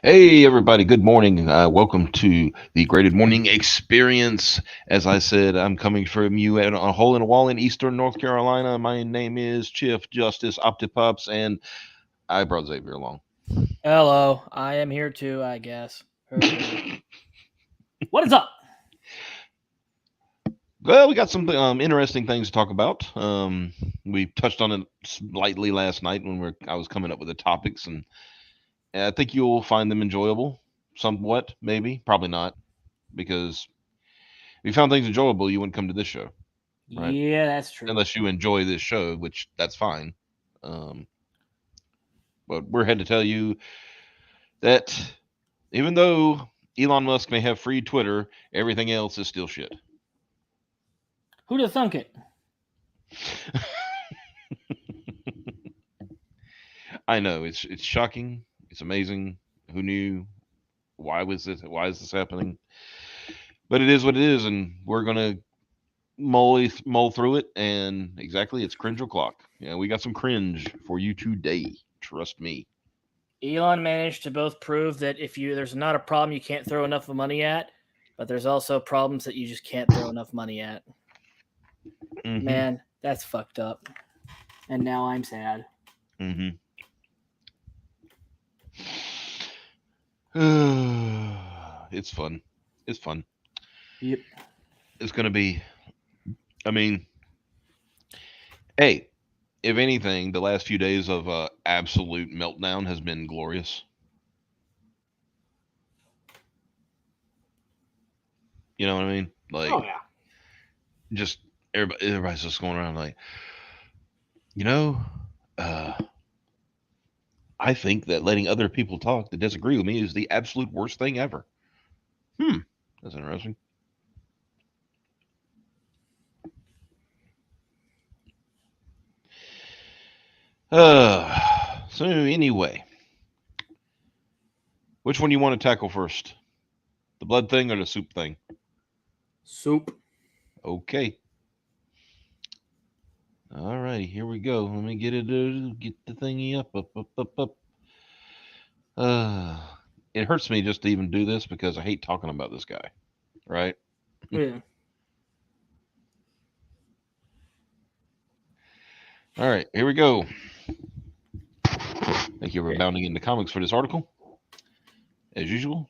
Hey, everybody. Good morning. Welcome to the Graded Morning Experience. As I said, I'm coming from you at a hole in a wall in Eastern North Carolina. My name is Chief Justice Optipups, and I brought Xavier along. Hello, I am here too, I guess. What is up? Well, we got some interesting things to talk about. We touched on it slightly last night when I was coming up with the topics, and I think you'll find them enjoyable. Somewhat, maybe, probably not, because if you found things enjoyable, you wouldn't come to this show. Right? Yeah, that's true. Unless you enjoy this show, which that's fine. Um, but we're here to tell you that even though Elon Musk may have free Twitter, everything else is still shit. Who'd have thunk it? I know it's shocking. It's amazing. Who knew? Why was this? Why is this happening? But it is what it is, and we're gonna mull through it. And exactly, it's cringe o'clock. Yeah, we got some cringe for you today. Trust me. Elon managed to both prove that if there's not a problem you can't throw enough money at, but there's also problems that you just can't throw enough money at. Mm-hmm. Man, that's fucked up. And now I'm sad. Mm-hmm. It's fun. It's fun. Yep. It's gonna be. I mean, hey, if anything, the last few days of absolute meltdown has been glorious. You know what I mean? Like, Oh yeah. just everybody's just going around like, you know, uh, I think that letting other people talk that disagree with me is the absolute worst thing ever. That's interesting. So anyway, which one do you want to tackle first? The blood thing or the soup thing? Soup. Okay. All righty, here we go. Let me get it. Get the thingy up. it hurts me just to even do this because I hate talking about this guy. Right. Yeah. All right. Here we go. Thank you for bounding into comics for this article. As usual,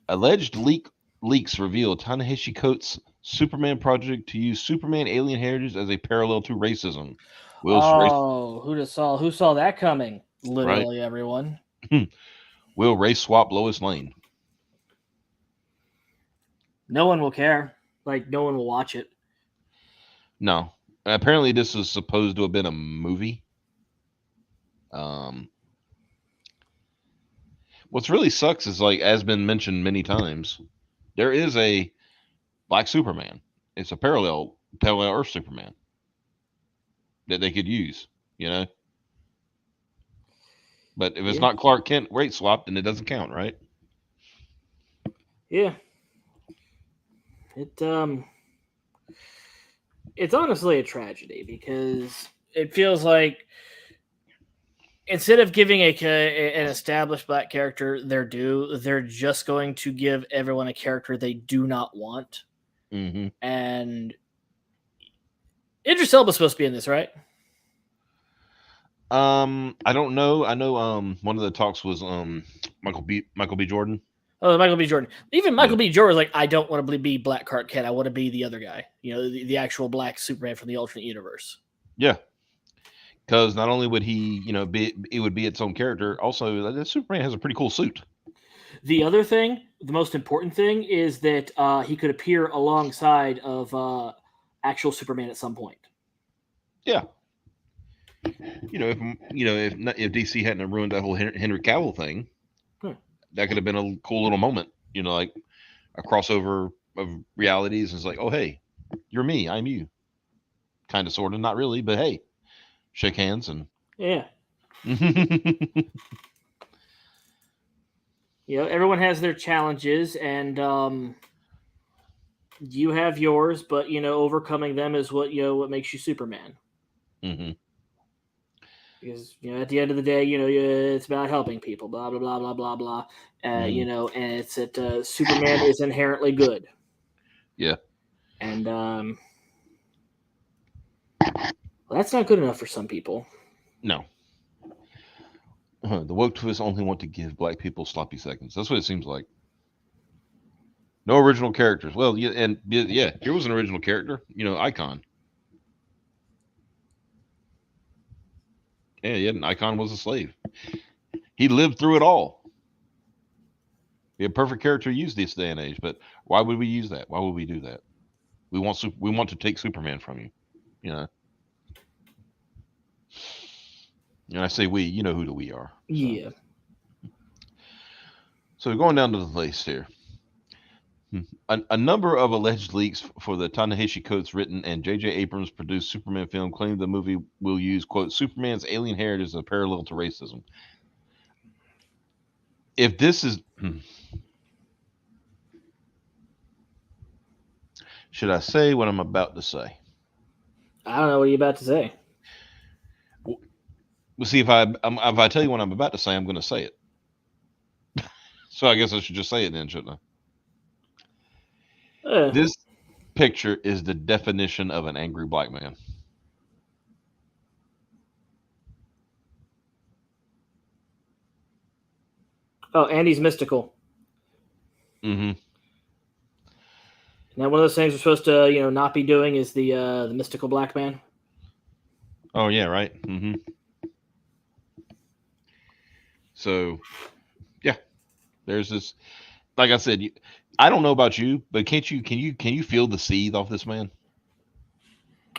alleged leaks reveal Ta-Nehisi Coates' Superman project to use Superman alien heritage as a parallel to racism. Will's race Oh, who saw that coming? right. Literally everyone. Will race swap Lois Lane? No one will care. Like no one will watch it. No. Apparently, this was supposed to have been a movie. Um, what's really sucks is like, as been mentioned many times, there is a Black Superman. It's a parallel Earth Superman that they could use. You know, but if it's Yeah. not Clark Kent rate swap, then it doesn't count, right? Yeah. It it's honestly a tragedy because it feels like instead of giving an established black character their due, they're just going to give everyone a character they do not want. Mm-hmm. And Idris Elba's supposed to be in this, right? I don't know. I know. One of the talks was Michael B. Jordan. Oh, Michael B. Jordan. Even Yeah. Michael B. Jordan was like, I don't want to be Black Clark Kent. I want to be the other guy. You know, the actual black Superman from the alternate universe. Yeah. Because not only would he, it would be its own character. Also, the Superman has a pretty cool suit. The other thing, the most important thing, is that he could appear alongside of actual Superman at some point. Yeah. If DC hadn't ruined that whole Henry Cavill thing, that could have been a cool little moment. Like a crossover of realities. It's like, oh hey, you're me, I'm you. Kind of, sort of, not really, but hey, shake hands and yeah. Everyone has their challenges, and you have yours, but overcoming them is what makes you Superman. Mm-hmm. Because at the end of the day, it's about helping people. Blah blah blah blah blah blah. And it's that Superman is inherently good. Yeah. And that's not good enough for some people. No. The woke twists only want to give black people sloppy seconds. That's what it seems like. No original characters. Well, yeah, and yeah, here was an original character. Icon. Yeah, Icon was a slave. He lived through it all. Be a perfect character to use this day and age. But why would we use that? Why would we do that? We want to take Superman from you. You know. And I say we. You know who the we are. So. Yeah. So going down to the list here. A number of alleged leaks for the Ta-Nehisi Coates written and J.J. Abrams produced Superman film claim the movie will use, quote, Superman's alien heritage as a parallel to racism. If this is... Should I say what I'm about to say? I don't know what you're about to say. We'll see if I tell you what I'm about to say, I'm going to say it. So I guess I should just say it then, shouldn't I? This picture is the definition of an angry black man. Oh, and he's mystical. Mm-hmm. Now, one of those things we're supposed to, not be doing is the mystical black man. Oh yeah, right. Mm-hmm. So, yeah, there's this. Like I said, I don't know about you, but can you feel the seethe off this man?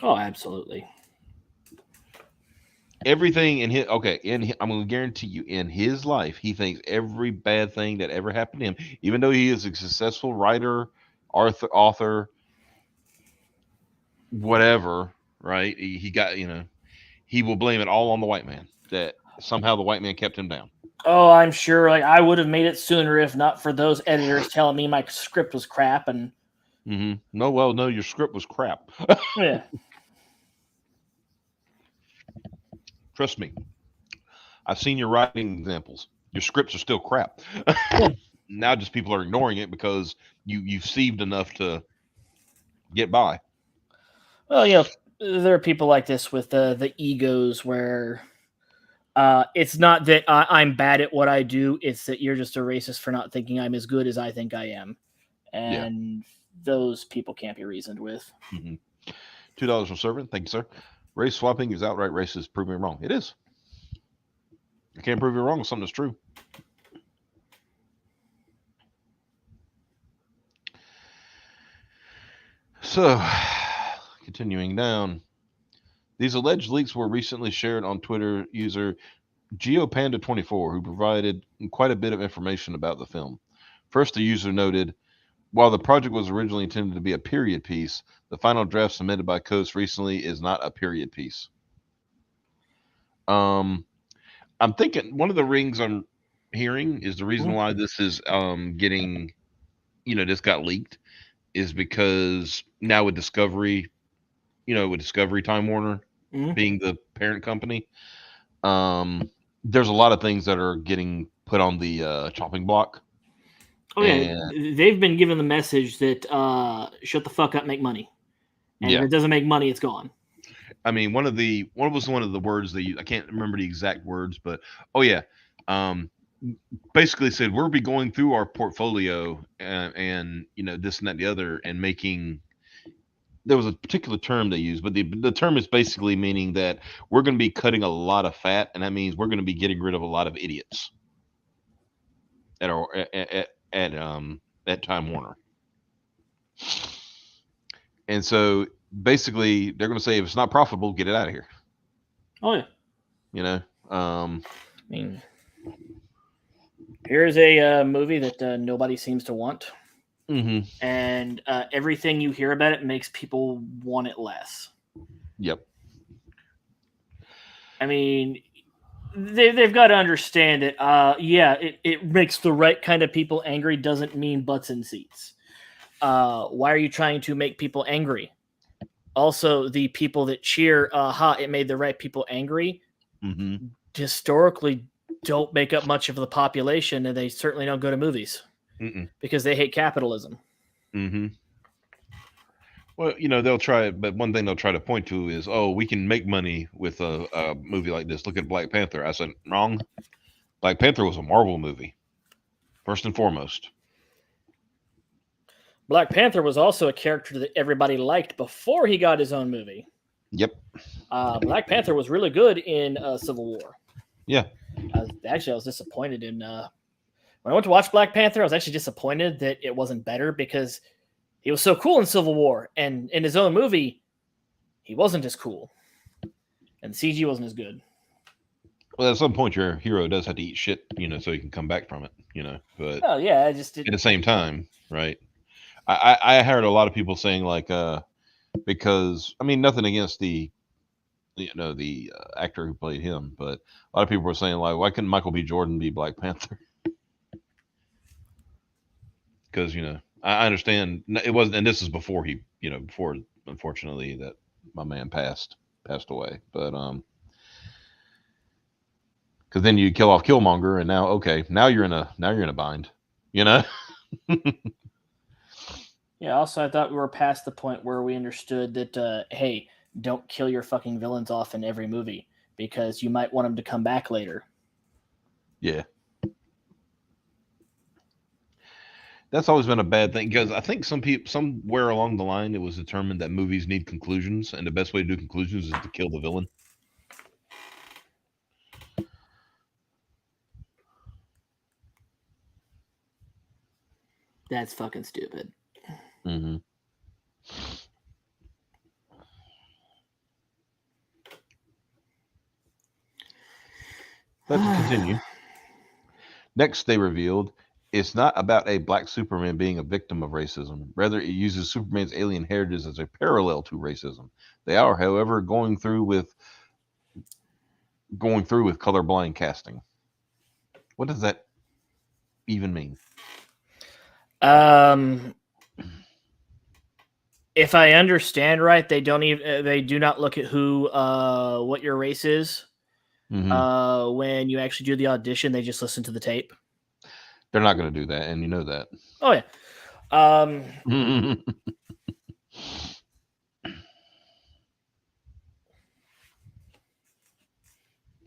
Oh, absolutely. Everything in his I'm going to guarantee you, in his life, he thinks every bad thing that ever happened to him, even though he is a successful writer, author, whatever, right? He got, he will blame it all on the white man, that somehow the white man kept him down. Oh, I'm sure. Like I would have made it sooner if not for those editors telling me my script was crap. And no, your script was crap. yeah, Trust me, I've seen your writing examples. your scripts are still crap. Yeah. Now just people are ignoring it because you've sieved enough to get by. Well, there are people like this with the egos where it's not that I'm bad at what I do; it's that you're just a racist for not thinking I'm as good as I think I am, Yeah. and those people can't be reasoned with. Mm-hmm. $2 from servant. Thank you, sir. Race swapping is outright racist. Prove me wrong. It is. I can't prove you wrong with something that's true. So, continuing down. These alleged leaks were recently shared on Twitter user GeoPanda24, who provided quite a bit of information about the film. First, the user noted, while the project was originally intended to be a period piece, the final draft submitted by Coast recently is not a period piece. I'm thinking one of the rings I'm hearing is the reason why this is getting, this got leaked is because now with Discovery, with Discovery Time Warner being the parent company, there's a lot of things that are getting put on the chopping block. Oh yeah, they've been given the message that shut the fuck up, make money, and if it doesn't make money, it's gone. I mean, one of the words they use, I can't remember the exact words, but basically said we'll be going through our portfolio and this and that and the other and making. There was a particular term they used, but the term is basically meaning that we're going to be cutting a lot of fat, and that means we're going to be getting rid of a lot of idiots at our at Time Warner. And so basically, they're going to say if it's not profitable, get it out of here. Oh yeah. I mean, here's a movie that nobody seems to want. Mm-hmm. And everything you hear about it makes people want it less. Yep. I mean, they've got to understand that, it makes the right kind of people angry doesn't mean butts in seats. Why are you trying to make people angry? Also, the people that cheer, it made the right people angry, historically don't make up much of the population, and they certainly don't go to movies because they hate capitalism. Mm-hmm. Well, they'll try it, but one thing they'll try to point to is, oh, we can make money with a movie like this. Look at Black Panther. I said, wrong. Black Panther was a Marvel movie, first and foremost. Black Panther was also a character that everybody liked before he got his own movie. Yep. Black Panther was really good in Civil War. Yeah. I was disappointed in... when I went to watch Black Panther, I was actually disappointed that it wasn't better because he was so cool in Civil War, and in his own movie, he wasn't as cool. And the CG wasn't as good. Well, at some point, your hero does have to eat shit, so he can come back from it, but... Oh, yeah, I just didn't... At the same time, right? I heard a lot of people saying, like, because, I mean, nothing against the actor who played him, but a lot of people were saying, like, why couldn't Michael B. Jordan be Black Panther? Because, I understand it wasn't, and this is before he, before, unfortunately, that my man passed away, but because then you kill off Killmonger, and now you're in a bind, Yeah. Also, I thought we were past the point where we understood that, hey, don't kill your fucking villains off in every movie because you might want them to come back later. Yeah. That's always been a bad thing because I think somewhere along the line it was determined that movies need conclusions, and the best way to do conclusions is to kill the villain. That's fucking stupid. Mm-hmm. Let's continue. Next, they revealed it's not about a black Superman being a victim of racism. Rather, it uses Superman's alien heritage as a parallel to racism. They are, however, going through with colorblind casting. What does that even mean? If I understand right, they do not look at what your race is. Hmm. When you actually do the audition, they just listen to the tape. They're not going to do that, and you know that. Oh yeah. Um,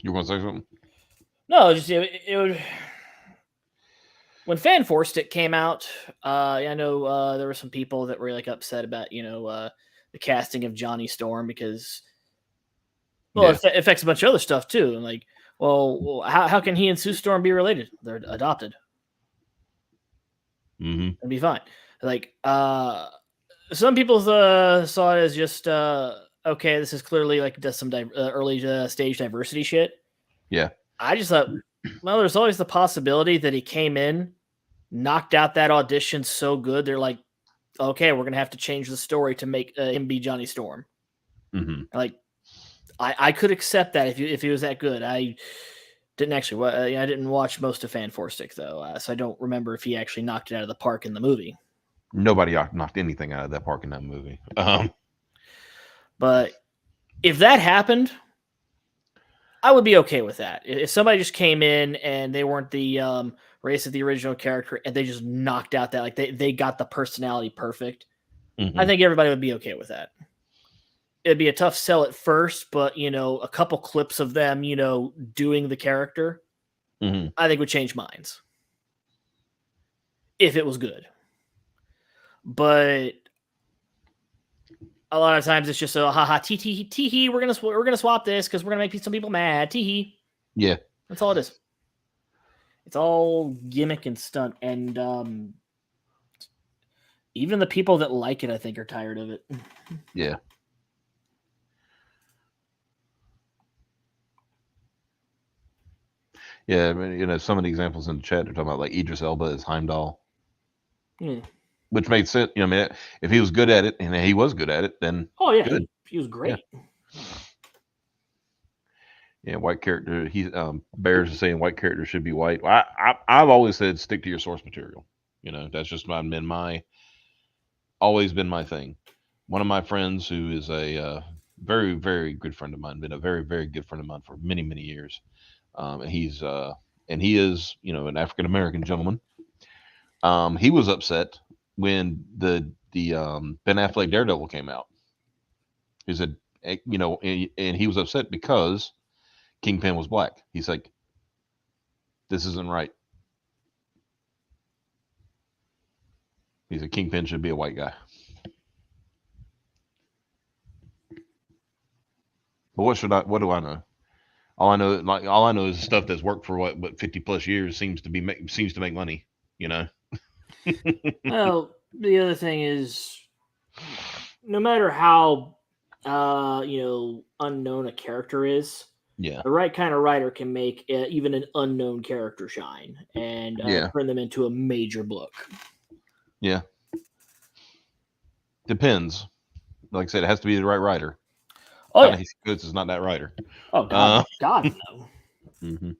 You want to say something? no, just it would. When Fan Forced It came out, I know there were some people that were like upset about the casting of Johnny Storm because well, Yeah. it affects a bunch of other stuff too. And like, well, how can he and Sue Storm be related? They're adopted. Hmm. It'd be fine. Like, some people saw it as just okay. This is clearly like does some early stage diversity shit. Yeah. I just thought, well, there's always the possibility that he came in, knocked out that audition so good, they're like, okay, we're gonna have to change the story to make him be Johnny Storm. Hmm. Like, I could accept that if he was that good. I didn't actually. I didn't watch most of Fan Four Stick though, so I don't remember if he actually knocked it out of the park in the movie. Nobody knocked anything out of that park in that movie. But if that happened, I would be okay with that. If somebody just came in and they weren't the race of the original character and they just knocked out that, like they got the personality perfect, I Hmm. think everybody would be okay with that. It'd be a tough sell at first, but a couple clips of them, doing the character, Hmm. I think would change minds if it was good. But a lot of times it's just a haha tee tee tee hee. We're gonna swap this because we're gonna make some people mad. Tee hee. Yeah. That's all it is. It's all gimmick and stunt, and even the people that like it, I think, are tired of it. Yeah. Yeah. I mean, some of the examples in the chat are talking about like Idris Elba as Heimdall, Hmm. which made sense. I mean, if he was good at it, and he was good at it, then Oh yeah, good. he was Yeah. great. Yeah. White character. Bears is saying white character should be white. I've always said stick to your source material. That's just always been my thing. One of my friends who is a very very good friend of mine, been a very very good friend of mine for many many years. And he is an African American gentleman. He was upset when the Ben Affleck Daredevil came out. He said, and he was upset because Kingpin was black. He's like, this isn't right. He said Kingpin should be a white guy. But what do I know? All I know is stuff that's worked for what 50 plus years seems to make money. You know. Well, the other thing is, no matter how unknown a character is, Yeah. the right kind of writer can make even an unknown character shine and Yeah. turn them into a major book. Yeah. Depends. Like I said, it has to be the right writer. Oh yeah. Ta-Nehisi Coates is not that writer. Oh God, Uh, God no. mhm.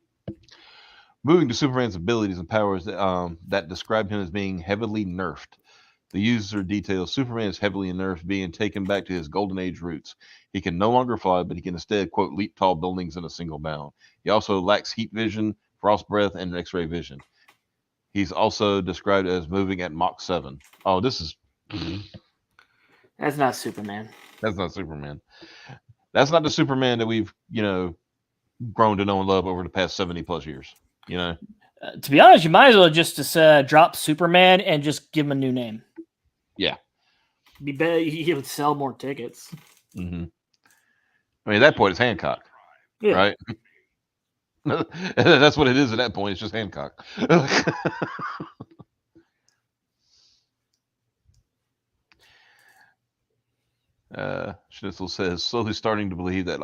Moving to Superman's abilities and powers that described him as being heavily nerfed. The user details Superman is heavily nerfed, being taken back to his golden age roots. He can no longer fly, but he can instead, quote, leap tall buildings in a single bound. He also lacks heat vision, frost breath, and X ray vision. He's also described as moving at Mach 7. Oh, this is. That's not Superman. That's not Superman. That's not the Superman that we've, grown to know and love over the past 70 plus years. To be honest, you might as well just drop Superman and just give him a new name. Yeah. Be better. He would sell more tickets. Hmm. I mean, at that point, it's Hancock, Yeah. right? That's what it is at that point. It's just Hancock. Schnitzel says, slowly starting to believe that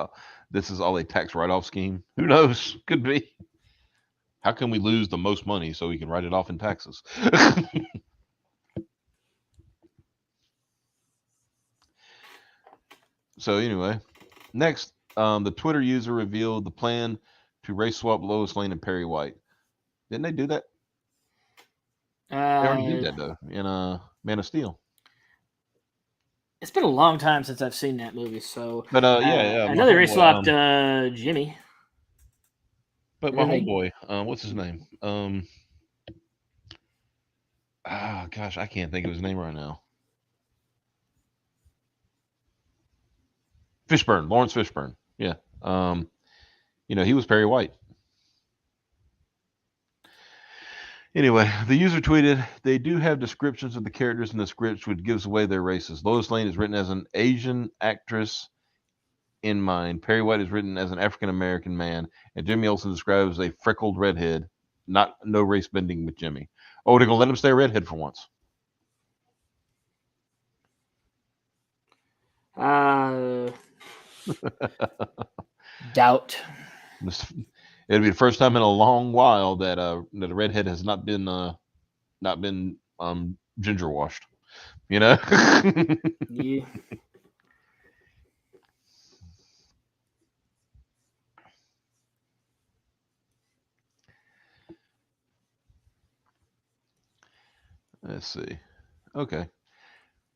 this is all a tax write-off scheme. Who knows? Could be. How can we lose the most money so we can write it off in taxes? So anyway, next, the Twitter user revealed the plan to race swap Lois Lane and Perry White. Didn't they do that? They already did that though in Man of Steel. It's been a long time since I've seen that movie, so But yeah, I my know they race homeboy, swapped Jimmy. But And my then they homeboy, what's his name? Gosh, I can't think of his name right now. Fishburne, Lawrence Fishburne. Yeah. Um, he was Perry White. Anyway, the user tweeted, they do have descriptions of the characters in the scripts, which gives away their races. Lois Lane is written as an Asian actress in mind. Perry White is written as an African American man, and Jimmy Olsen describes a freckled redhead. Not no race bending with Jimmy. Oh, they're gonna let him stay a redhead for once. uh doubt. It'll be the first time in a long while that a redhead has not been ginger washed. You know. Yeah. Let's see. Okay.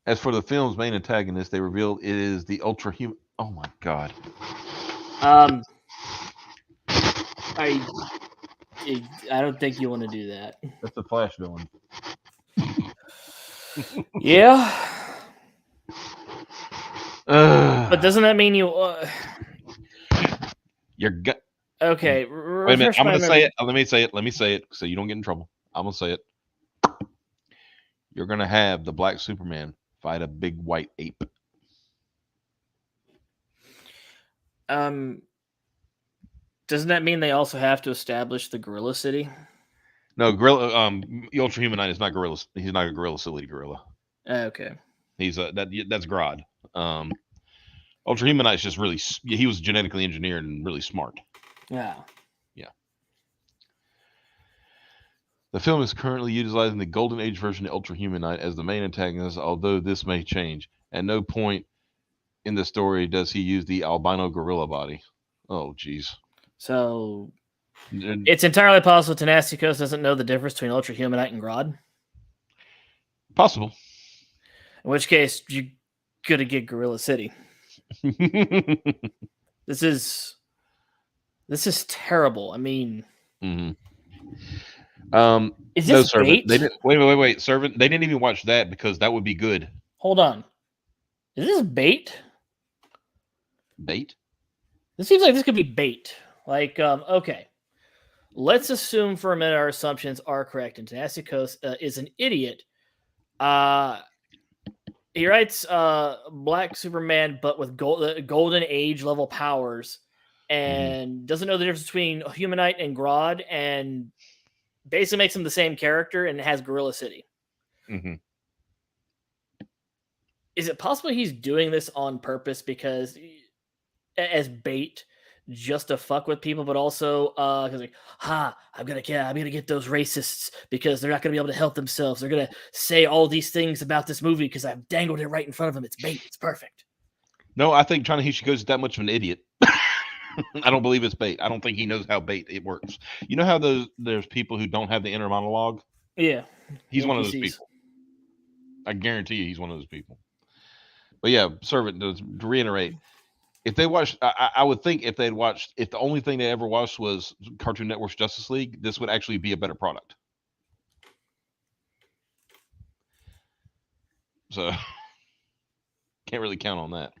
As for the film's main antagonist, they revealed it is the ultra human. Oh my god. Um, I I don't think you want to do that. That's the Flash villain. Yeah, but Uh, doesn't that mean you? you're gut. Okay, Wait a minute. refresh I'm my gonna say memory. it. Let me say it. Let me say it so you don't get in trouble. I'm gonna say it. You're gonna have the Black Superman fight a big white ape. Um, doesn't that mean they also have to establish the Gorilla City? No, gorilla. The Ultra Human Knight is not gorilla. He's not a gorilla. Silly gorilla. Okay. He's that's Grodd. Um, Ultra Human Knight's just really. He was genetically engineered and really smart. Yeah. Yeah. The film is currently utilizing the Golden Age version of Ultra Human Knight as the main antagonist, although this may change. At no point in the story does he use the albino gorilla body. Oh, jeez. So And it's entirely possible Tenasticos doesn't know the difference between Ultra Humanite and Grodd. possible. In which case, you gotta get Gorilla City. This is terrible. I mean, hmm is No, this servant. They bait? didn't. Wait. Servant. They didn't even watch that because that would be good. Hold on. Is this bait? Bait. This seems like this could be bait. Like, okay. Let's assume for a minute our assumptions are correct, and Tenasticos is an idiot. Uh, he writes Black Superman, but with Golden Age level powers, hmm and doesn't know the difference between Humanite and Grodd, and basically makes him the same character and has Gorilla City. hmm Is it possible he's doing this on purpose because as bait just to fuck with people, but also because like, I'm gonna get those racists because they're not gonna be able to help themselves. They're gonna say all these things about this movie because I've dangled it right in front of them. It's bait. It's perfect. No, I think Ta-Nehisi is that much of an idiot. I don't believe it's bait. I don't think he knows how bait it works. You know how there's people who don't have the inner monologue. Yeah, He's one of those NPCs. people. I guarantee you, he's one of those people. But yeah, servant. To reiterate, if they watched, I would think if they'd watched, if the only thing they ever watched was Cartoon Network's Justice League, this would actually be a better product. So can't really count on that.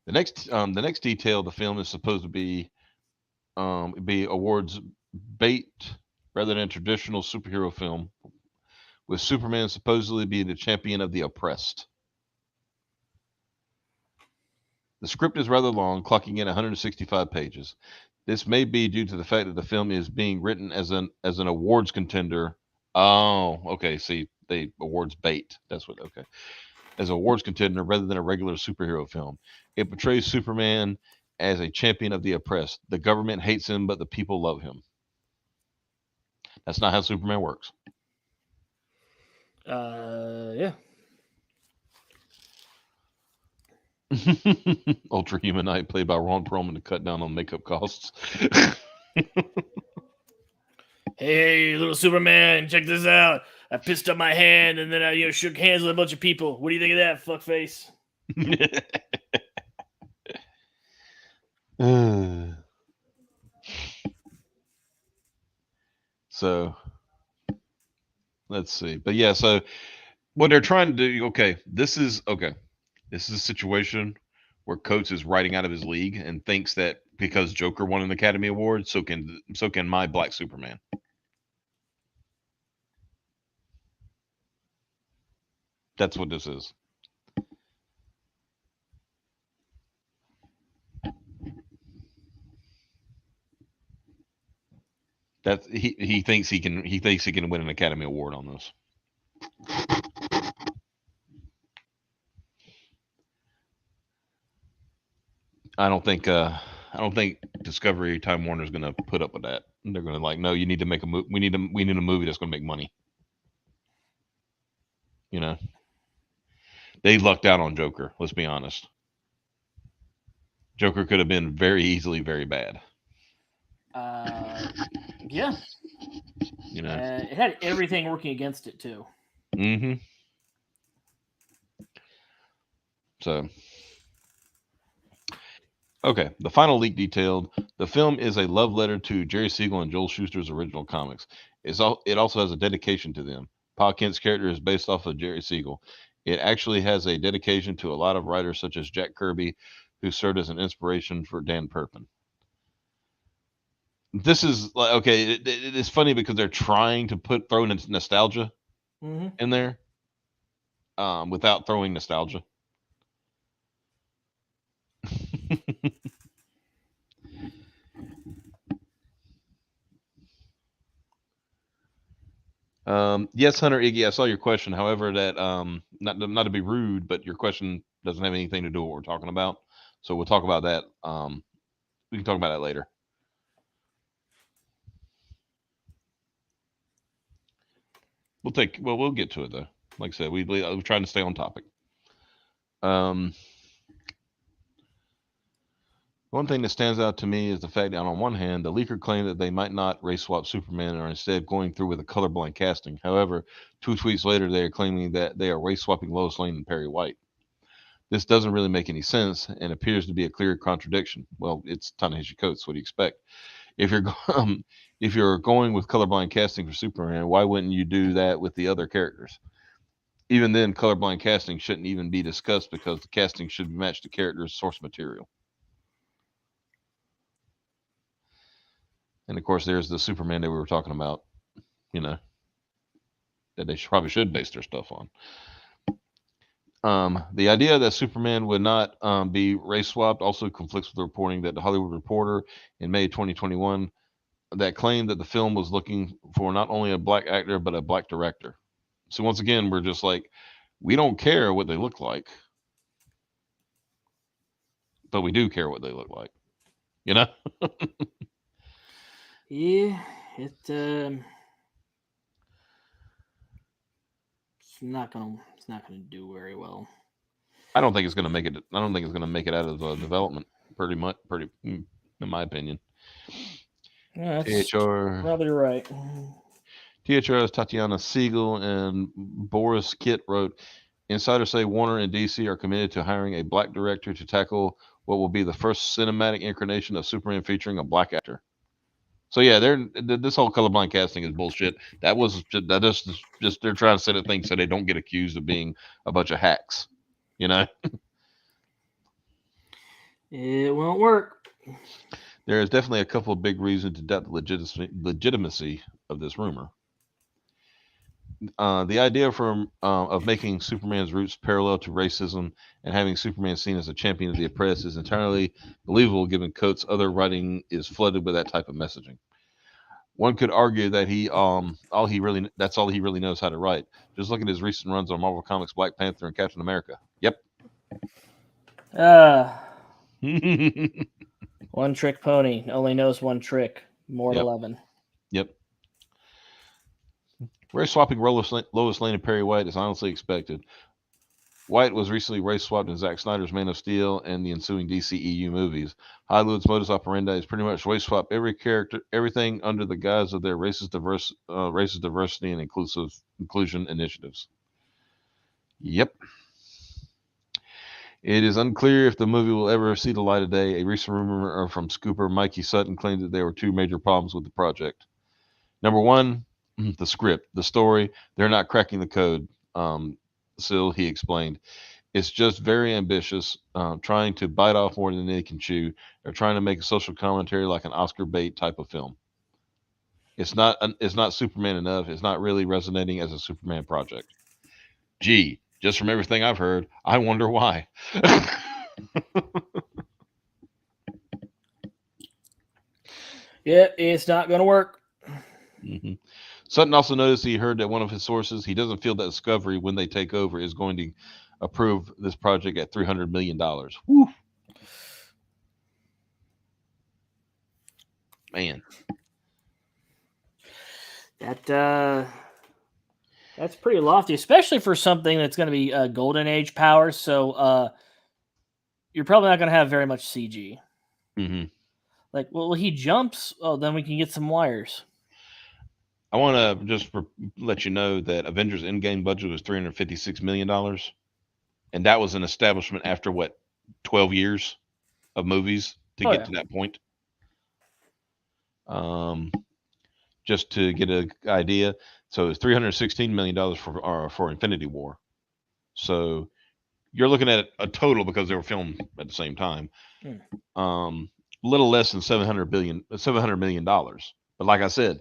The next detail of the film is supposed to be awards bait rather than a traditional superhero film, with Superman supposedly being the champion of the oppressed. The script is rather long, clocking in 165 pages. This may be due to the fact that the film is being written as an awards contender. Oh, okay. See, they awards bait. That's what. Okay, as an awards contender rather than a regular superhero film. It portrays Superman as a champion of the oppressed. The government hates him, but the people love him. That's not how Superman works. Yeah. Ultra Human Knight, played by Ron Perlman, to cut down on makeup costs. Hey, little Superman, check this out. I pissed up my hand and then I shook hands with a bunch of people. What do you think of that, fuckface? uh, So let's see. But yeah, so what they're trying to do, okay. This is a situation where Coates is writing out of his league and thinks that because Joker won an Academy Award, so can my Black Superman. That's what this is. That he thinks he can win an Academy Award on this. I don't think Discovery Time Warner is going to put up with that. They're going to like, no, you need to make a movie. We need a movie that's going to make money. You know, they lucked out on Joker. Let's be honest. Joker could have been very easily very bad. Yeah, You know. it had everything working against it too. Mm-hmm. So okay, the final leak detailed the film is a love letter to Jerry Siegel and Joel Schuster's original comics. It also has a dedication to them. Pa Kent's character is based off of Jerry Siegel. It actually has a dedication to a lot of writers such as Jack Kirby, who served as an inspiration for Dan Perpin. This is like okay, it's funny because they're trying to throw nostalgia Mm-hmm. in there, without throwing nostalgia. Yes, Hunter Iggy, I saw your question. However, that not to be rude, but your question doesn't have anything to do with what we're talking about. So we'll talk about that. We can talk about that later. We'll get to it though. Like I said, we're trying to stay on topic. Um, One thing that stands out to me is the fact that on one hand, the leaker claimed that they might not race swap Superman and are instead going through with a colorblind casting. However, 2 tweets later, they are claiming that they are race swapping Lois Lane and Perry White. This doesn't really make any sense and appears to be a clear contradiction. Well, it's Ta-Nehisi Coates. What do you expect? If you're if you're going with colorblind casting for Superman, why wouldn't you do that with the other characters? Even then, colorblind casting shouldn't even be discussed because the casting should match the character's source material. And of course, there's the Superman that we were talking about. You know that they probably should base their stuff on. The idea that Superman would not be race swapped also conflicts with the reporting that the Hollywood Reporter in May 2021 that claimed that the film was looking for not only a black actor but a black director. So once again, we're just like, we don't care what they look like, but we do care what they look like. You know? Yeah, it's not gonna do very well. I don't think it's going to make it. I don't think it's going to make it out of development. In my opinion. Yeah, that's THR probably right. THR's Tatiana Siegel and Boris Kitt wrote, Insiders say Warner and DC are committed to hiring a black director to tackle what will be the first cinematic incarnation of Superman featuring a black actor. So yeah, this whole colorblind casting is bullshit. That is just they're trying to set a thing so they don't get accused of being a bunch of hacks. You know, It won't work. there is definitely a couple of big reasons to doubt the legitimacy of this rumor. The idea of making Superman's roots parallel to racism and having Superman seen as a champion of the oppressed is entirely believable, given Coates' other writing is flooded with that type of messaging. One could argue that that's all he really knows how to write. Just look at his recent runs on Marvel Comics, Black Panther, and Captain America. Yep. Uh, Yep. one trick pony only knows one trick. More 11. Yep. Race swapping Lois Lane and Perry White is honestly expected. White was recently race swapped in Zack Snyder's Man of Steel and the ensuing DCEU movies. Hollywood's modus operandi is pretty much race swap everything under the guise of their racist diversity and inclusion initiatives. Yep. It is unclear if the movie will ever see the light of day. A recent rumor from Scooper Mikey Sutton claimed that there were two major problems with the project. Number one, the script, the story. They're not cracking the code. Still, he explained. It's just very ambitious, trying to bite off more than they can chew. They're trying to make a social commentary like an Oscar bait type of film. It's not Superman enough. It's not really resonating as a Superman project. Gee, just from everything I've heard, I wonder why. Yeah, it's not going to work. Mhm. Sutton also noticed he heard that one of his sources, he doesn't feel that Discovery, when they take over, is going to approve this project at $300 million. Whew, man. That that's pretty lofty, especially for something that's going to be golden age powers. So you're probably not going to have very much CG. Hmm. Like, well, he jumps. Oh, then we can get some wires. I want to let you know that Avengers Endgame budget was $356 million, and that was an establishment after what, 12 years of movies to Oh get yeah. to that point. Um, just to get an idea, so it's $316 million for Infinity War. So you're looking at a total, because they were filmed at the same time, Mm. um, a little less than $700 million. But like I said,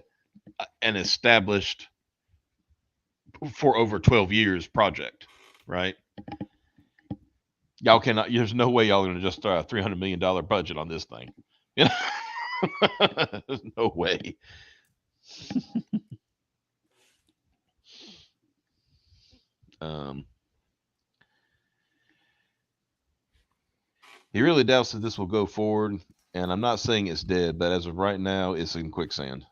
an established for over 12 years project, right? Y'all cannot. There's no way y'all are going to just throw a $300 million budget on this thing. You know? There's no way. Um, he really doubts that this will go forward, and I'm not saying it's dead, but as of right now, it's in quicksand.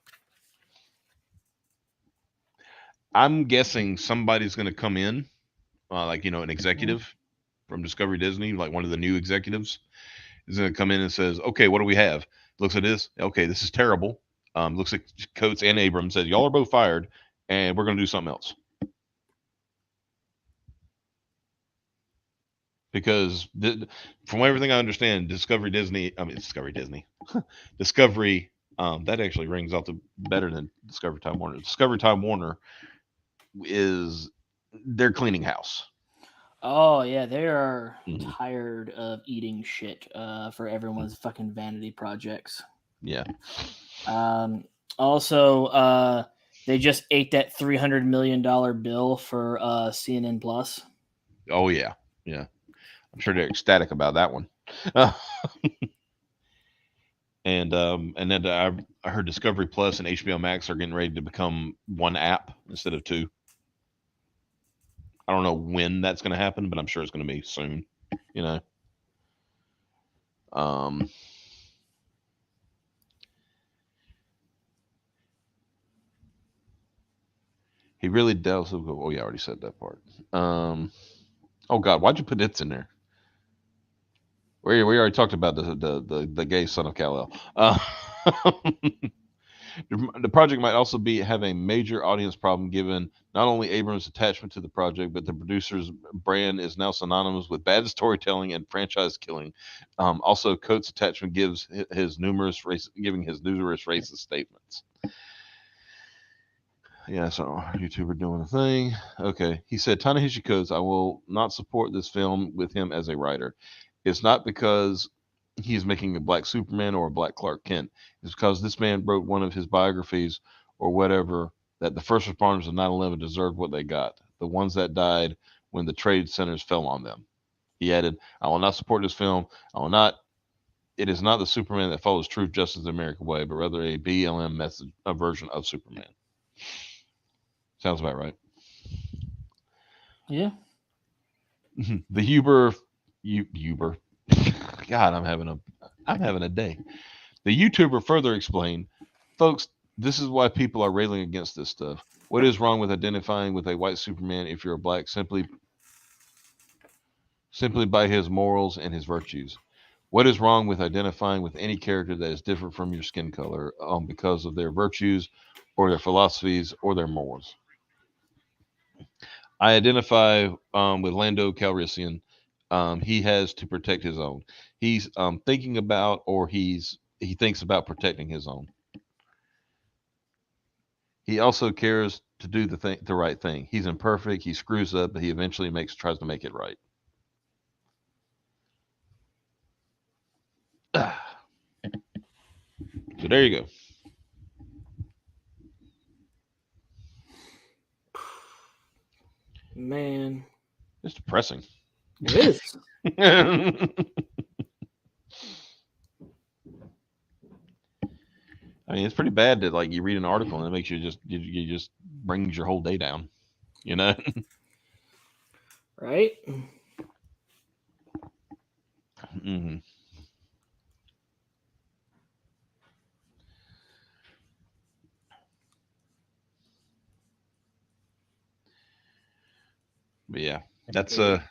I'm guessing somebody's going to come in, like an executive from Discovery Disney, like one of the new executives, is going to come in and says, "Okay, what do we have?" Looks at this. Okay, this is terrible. Looks at Coates and Abrams, says, "Y'all are both fired, and we're going to do something else." Because from everything I understand, Discovery Disney, Discovery, that actually rings out the better than Discovery Time Warner. Discovery Time Warner is they're cleaning house. Oh yeah, they are Hmm. tired of eating shit for everyone's fucking vanity projects. Yeah. Also, they just ate that $300 million bill for CNN Plus. Oh yeah. Yeah. I'm sure they're ecstatic about that one. Uh, and then I heard Discovery Plus and HBO Max are getting ready to become one app instead of two. I don't know when that's going to happen, but I'm sure it's going to be soon. You know. Um, he really does. Oh yeah, I already said that part. Oh God, why'd you put it in there? We already talked about the gay son of Kal-El. The project might also be have a major audience problem, given not only Abrams' attachment to the project, but the producer's brand is now synonymous with bad storytelling and franchise killing. Also, Coates' attachment giving his numerous racist statements. Yeah, so YouTuber doing the thing. Okay, he said, Ta-Nehisi Coates, I will not support this film with him as a writer. It's not because he's making a black Superman or a black Clark Kent. It's because this man wrote one of his biographies or whatever that the first responders of 9/11 deserved what they got. The ones that died when the trade centers fell on them. He added, I will not support this film. I will not. It is not the Superman that follows truth, justice, the American way, but rather a BLM message, a version of Superman. Sounds about right. Yeah. The Huber, Huber. God, I'm having a day. The YouTuber further explained, folks, this is why people are railing against this stuff. What is wrong with identifying with a white Superman if you're a black, simply by his morals and his virtues? What is wrong with identifying with any character that is different from your skin color because of their virtues or their philosophies or their morals? I identify with Lando Calrissian. He has to protect his own. He's thinking about, or he thinks about protecting his own. He also cares to do the right thing. He's imperfect. He screws up, but he eventually tries to make it right. So there you go. Man, It's depressing. it is. I mean, it's pretty bad that like you read an article and it makes you you just brings your whole day down. You know. Right? hmm But yeah, that's Yeah.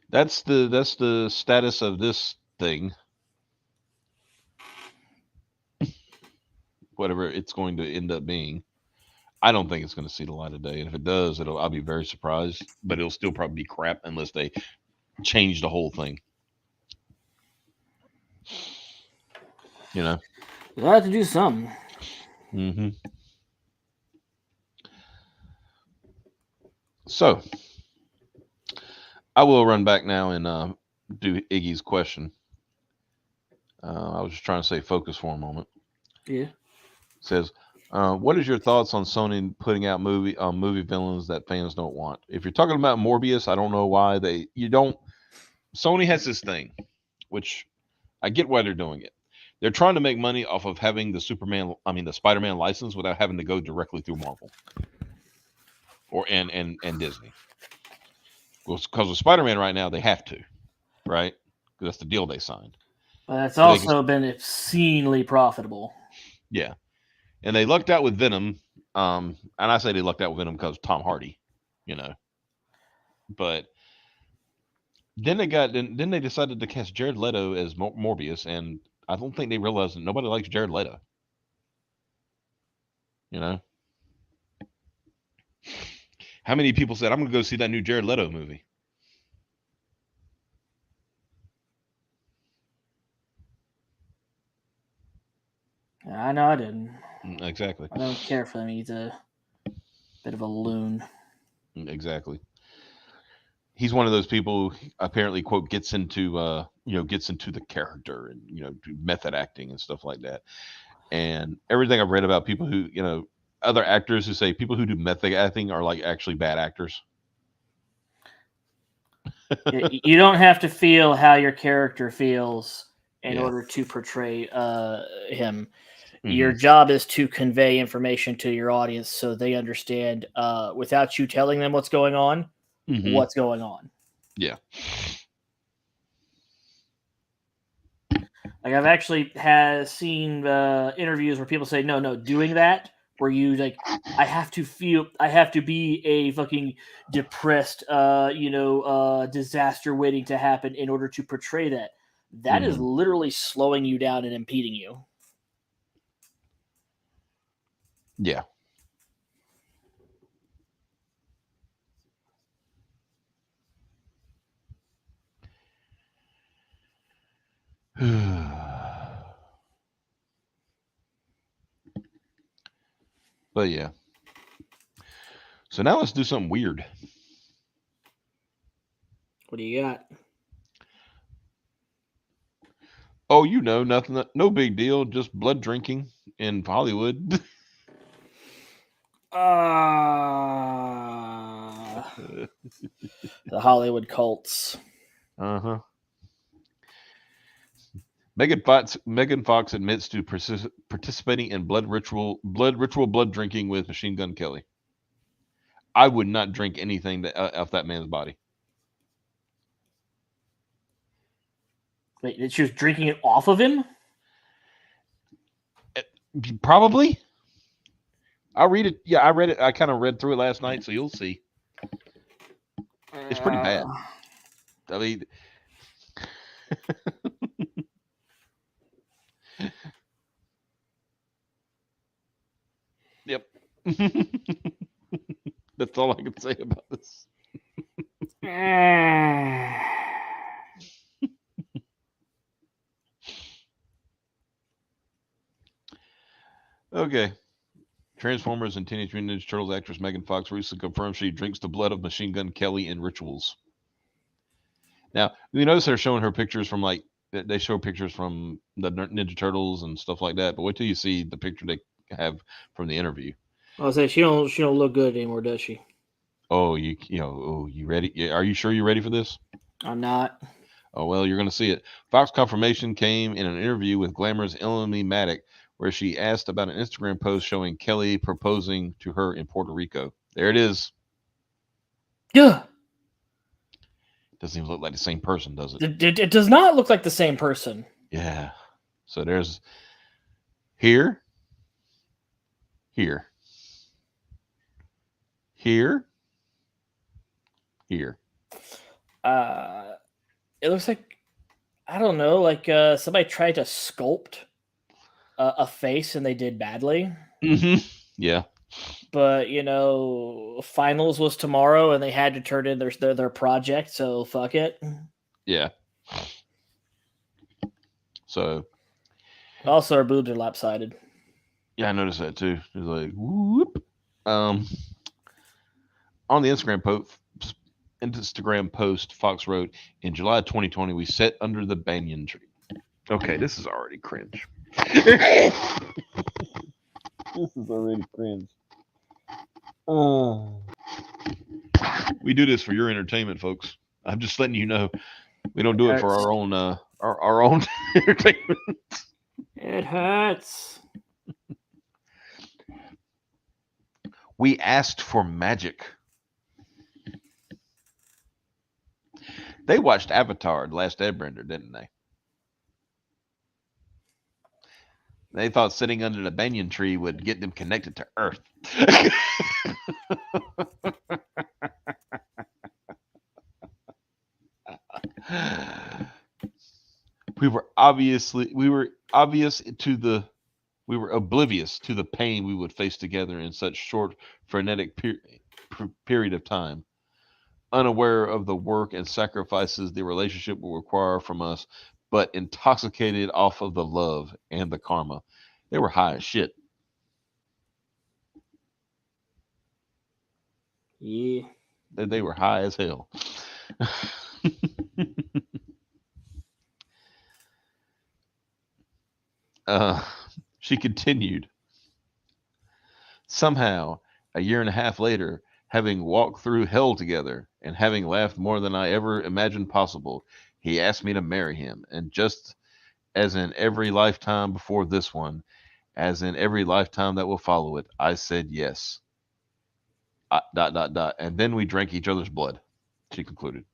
that's the status of this thing. Whatever it's going to end up being. I don't think it's going to see the light of day, and if it does, I'll be very surprised. But it'll still probably be crap unless they change the whole thing. You know. You have to do something. hmm So I will run back now and do Iggy's question. I was just trying to say focus for a moment. Yeah. It says, "What is your thoughts on Sony putting out movie villains that fans don't want? If you're talking about Morbius, I don't know why they you don't. Sony has this thing, which I get why they're doing it. They're trying to make money off of having the Spider-Man license without having to go directly through Marvel or and Disney. Well, because with Spider-Man right now they have to, right? Because that's the deal they signed. But it's But they can, also been obscenely profitable. yeah, and they lucked out with Venom. And I say they lucked out with Venom because Tom Hardy, you know. But then they decided to cast Jared Leto as Morbius, and I don't think they realized that nobody likes Jared Leto. You know, how many people said I'm going to go see that new Jared Leto movie? I know I didn't. Exactly. I don't care for him. He's a bit of a loon. Exactly. He's one of those people who apparently quote gets into the character and method acting and stuff like that. And everything I've read about people who other actors who say people who do method acting are like actually bad actors. You don't have to feel how your character feels in Yeah. order to portray him. hmm Your job is to convey information to your audience so they understand without you telling them what's going on, hmm what's going on. Yeah. Like I've actually has seen interviews where people say, "No, doing that where you like, I have to be a fucking depressed, disaster waiting to happen in order to portray that." That is hmm literally slowing you down and impeding you. Yeah. But yeah. So now let's do something weird. What do you got? Oh, nothing, no big deal, just blood drinking in Hollywood. The Hollywood cults. Uh-huh. Megan Fox admits to participating in blood drinking with Machine Gun Kelly. I would not drink anything off that man's body. Wait, she was drinking it off of him? Eh, Probably. I'll read it. Yeah, I read it. I kind of read through it last night, so you'll see. It's pretty Uh, bad. I mean, yep. That's all I can say about this. Okay. Transformers and Teenage Mutant Ninja Turtles actress Megan Fox recently confirmed she drinks the blood of Machine Gun Kelly in rituals. Now, you notice they're showing her pictures from like they show pictures from the Ninja Turtles and stuff like that. But wait till you see the picture they have from the interview. I'll say she don't look good anymore, does she? Oh, you ready? Are you sure you're ready for this? I'm not. Oh well, you're gonna see it. Fox confirmation came in an interview with Glamour's Emily Maddock, where she asked about an Instagram post showing Kelly proposing to her in Puerto Rico. There it is. Yeah. Doesn't even look like the same person, does it? It does not look like the same person. Yeah. So there's here, here, here, here. Uh, it looks like I don't know, like somebody tried to sculpt a face and they did badly. Yeah. But finals was tomorrow and they had to turn in their project, so fuck it. Yeah. So Also, our boobs are lopsided. yeah, I noticed that too. It's like whoop. Um, on the Instagram post, Fox wrote, "In July 2020, we sat under the banyan tree." Okay, this is already cringe. This is already cringe. We do this for your entertainment, folks. I'm just letting you know we don't do it for our own our own entertainment. It hurts. We asked for magic. They watched Avatar: The Last Airbender, didn't they? They thought sitting under the banyan tree would get them connected to Earth. We were oblivious to the pain we would face together in such short, frenetic period of time, unaware of the work and sacrifices the relationship will require from us, but intoxicated off of the love and the karma. They were high as shit. Yeah. They were high as hell. uh, she continued. Somehow, a year and a half later, having walked through hell together and having laughed more than I ever imagined possible, he asked me to marry him. And just as in every lifetime before this one, as in every lifetime that will follow it, I said yes. Dot, dot, dot. And then we drank each other's blood, she concluded.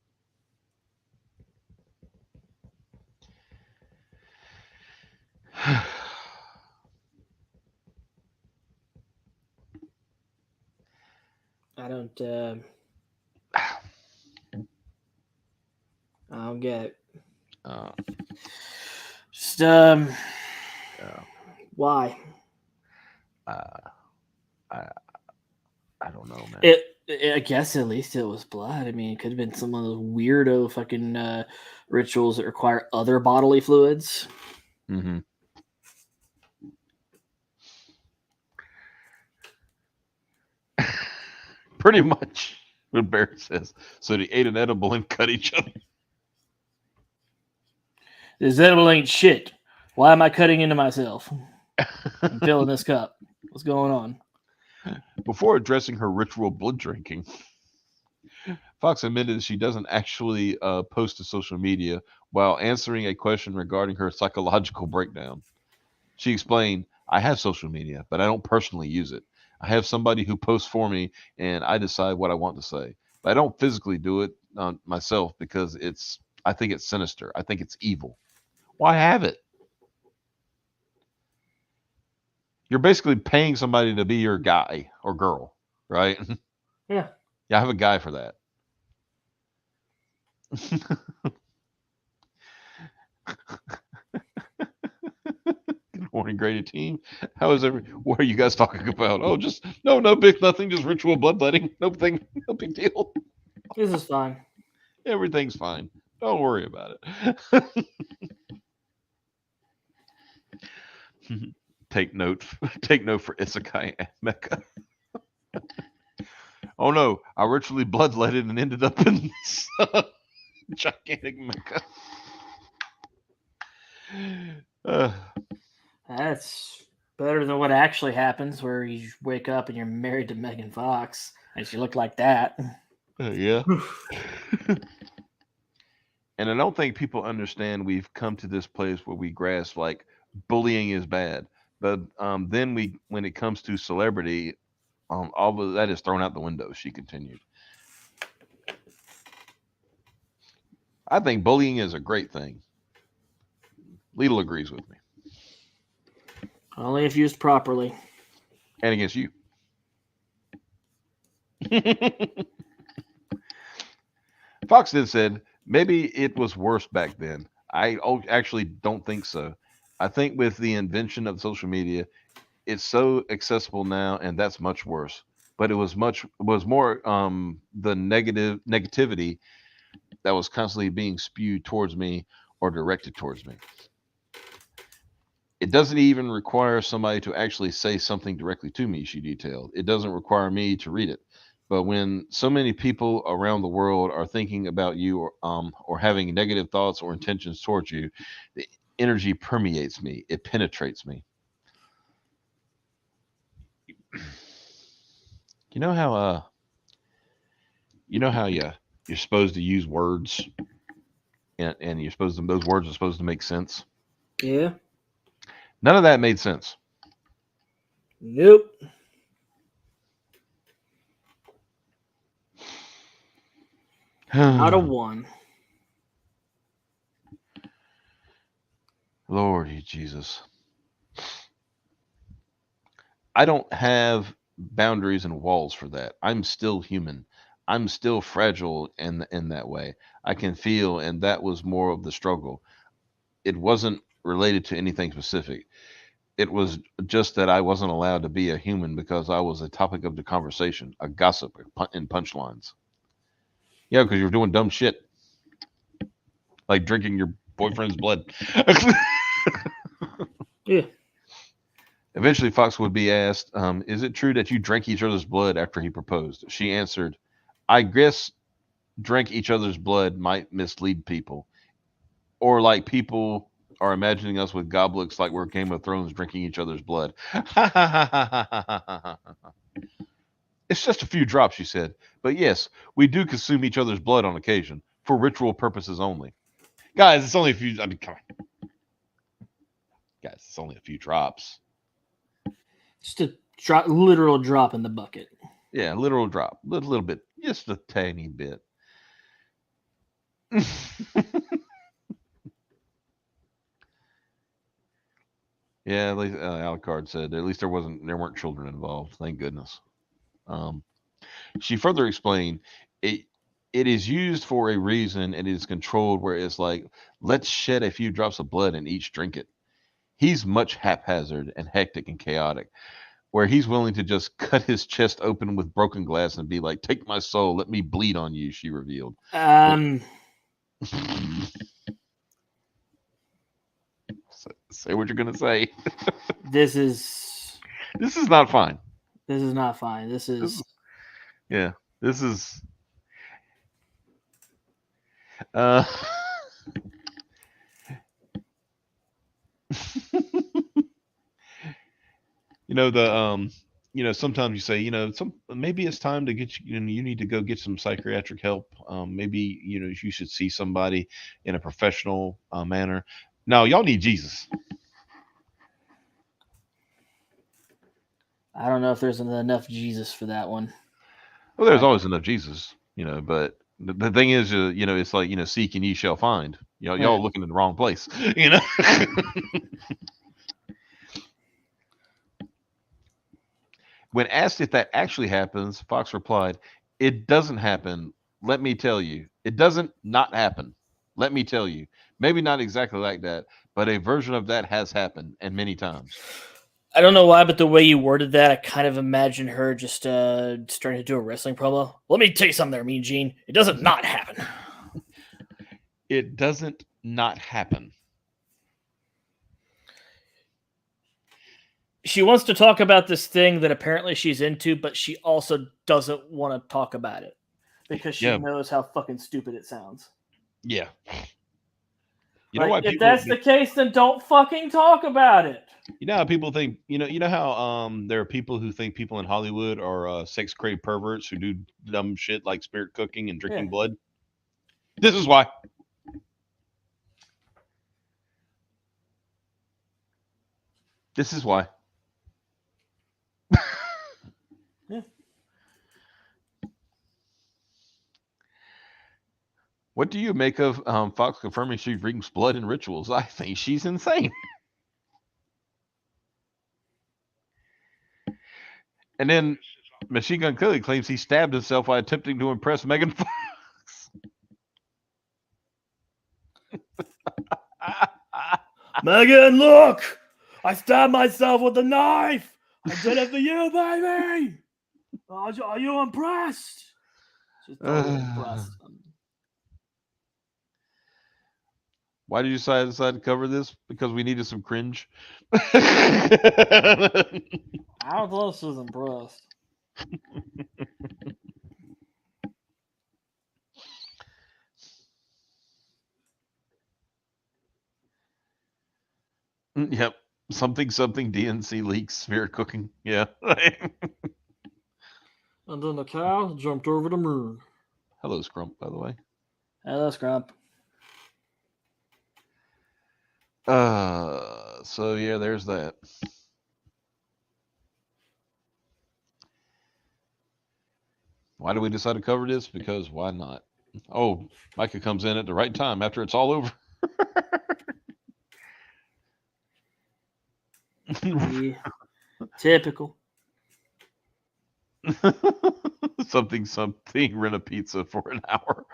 I don't. I don't get it. Uh, Just uh, why? uh, I, I don't know, man. I guess at least it was blood. I mean, it could have been some of those weirdo fucking rituals that require other bodily fluids. Mm-hmm. Pretty much what Barrett says. So they ate an edible and cut each other. This edible ain't shit. Why am I cutting into myself? I'm filling this cup. What's going on? Before addressing her ritual blood drinking, Fox admitted she doesn't actually post to social media while answering a question regarding her psychological breakdown. She explained, I have social media, but I don't personally use it. I have somebody who posts for me and I decide what I want to say. But I don't physically do it myself because I think it's sinister. I think it's evil. Why have it? You're basically paying somebody to be your guy or girl, right? Yeah. Yeah, I have a guy for that. Good morning, graded team. How is what are you guys talking about? Oh, just no big nothing, just ritual bloodletting. No thing, no big deal. This is fine. Everything's fine. Don't worry about it. Take note. Take note for Isekai and Mecha. Oh no! I ritually bloodletted and ended up in this gigantic mecha. Uh, That's better than what actually happens, where you wake up and you're married to Megan Fox, and she looked like that. yeah. And I don't think people understand we've come to this place where we grasp like bullying is bad, but then when it comes to celebrity, all of that is thrown out the window. She continued. I think bullying is a great thing. Lidl agrees with me, Only if used properly. and against you. Fox then said, maybe it was worse back then. Actually don't think so. I think with the invention of social media, it's so accessible now, and that's much worse. But it was more the negativity that was constantly being spewed towards me or directed towards me. It doesn't even require somebody to actually say something directly to me, she detailed. It doesn't require me to read it. But when so many people around the world are thinking about you or having negative thoughts or intentions towards you, the energy permeates me. It penetrates me. You know how you're supposed to use words and those words are supposed to make sense. Yeah. None of that made sense. Nope. Not a one. Lord Jesus. I don't have boundaries and walls for that. I'm still human. I'm still fragile in that way. I can feel, and that was more of the struggle. It wasn't related to anything specific. It was just that I wasn't allowed to be a human because I was a topic of the conversation, a gossip in punchlines. Yeah, because you're doing dumb shit like drinking your boyfriend's blood. Yeah. Eventually, Fox would be asked, "Is it true that you drank each other's blood after he proposed?" She answered, "I guess drink each other's blood might mislead people, or like people are imagining us with goblets like we're Game of Thrones drinking each other's blood." It's just a few drops, she said. But yes, we do consume each other's blood on occasion for ritual purposes only. Guys, it's only a few. I mean, come on, guys, it's only a few drops. Just a literal drop in the bucket. Yeah, literal drop, little bit, just a tiny bit. Yeah, at least Alucard said at least there weren't children involved. Thank goodness. Um, she further explained it. It is used for a reason. And it is controlled where it's like, let's shed a few drops of blood and each drink it. He's much haphazard and hectic and chaotic, where he's willing to just cut his chest open with broken glass and be like, "Take my soul, let me bleed on you." She revealed. Um, Say what you're gonna say. this is This is not fine. this is not fine. This This is is, yeah, this is. Uh, the sometimes you say some maybe it's time to get you need to go get some psychiatric help. Maybe you should see somebody in a professional manner. No, y'all need Jesus. I don't know if there's enough Jesus for that one. Well, there's I, always enough Jesus, but the thing is, it's like seek and ye shall find. Y'all looking in the wrong place. When asked if that actually happens, Fox replied, "It doesn't happen. Let me tell you. It doesn't not happen. Let me tell you. Maybe not exactly like that, but a version of that has happened, and many times." I don't know why, but the way you worded that, I kind of imagine her just starting to do a wrestling promo. Let me tell you something there, Mean Gene. It doesn't not happen. It doesn't not happen. she wants to talk about this thing that apparently she's into, but she also doesn't want to talk about it because she Yeah, knows how fucking stupid it sounds. yeah. You know Like, why if people? that's the case, then don't fucking talk about it. You know how people think. You know how there are people who think people in Hollywood are sex crazed perverts who do dumb shit like spirit cooking and Yeah. drinking blood. This is why. This is why. Yeah. What do you make of Fox confirming she drinks blood in rituals? I think she's insane. And then Machine Gun Kelly claims he stabbed himself while attempting to impress Megan Fox. Megan, look! I stabbed myself with a knife! I did it for you, baby! Are you impressed? She's totally impressed. Why did you decide to cover this? Because we needed some cringe. I don't know if she's impressed. Yep. Something DNC leaks spirit cooking. Yeah. And then the cow jumped over the moon. Hello, Scrump, by the way. Hello, Scrump. So yeah, there's that. Why do we decide to cover this? Because why not? Oh, Micah comes in at the right time after it's all over. Yeah. Typical. something, rent a pizza for an hour.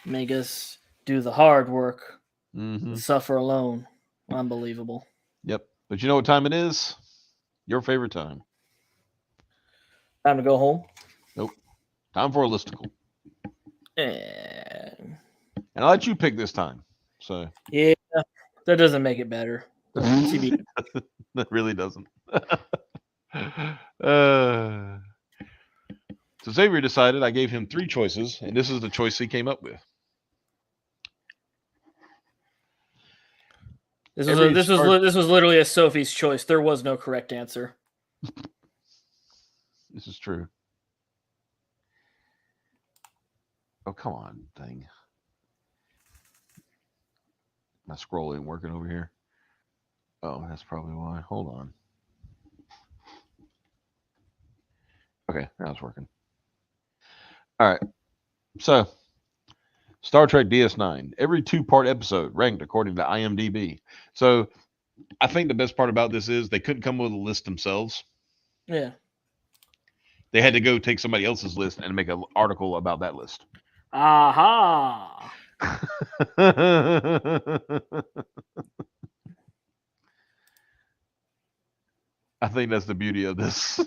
Make us do the hard work. Hmm. Suffer alone. Unbelievable. Yep. But you know what time it is? Your favorite time. Time to go home. Nope. Time for a listicle. And And I'll let you pick this time. So yeah, that doesn't make it better. TB. that really doesn't. uh, so Xavier decided I gave him three choices, and this is the choice he came up with. This was Every Star this was literally a Sophie's choice. There was no correct answer. This is true. Oh, come on, thing. My scroll ain't working over here. Oh, that's probably why. Hold on. Okay, now it's working. All right. So, Star Trek DS9, every two-part episode ranked according to IMDb. So, I think the best part about this is they couldn't come up with a list themselves. Yeah. They had to go take somebody else's list and make an article about that list. Aha. I think that's the beauty of this.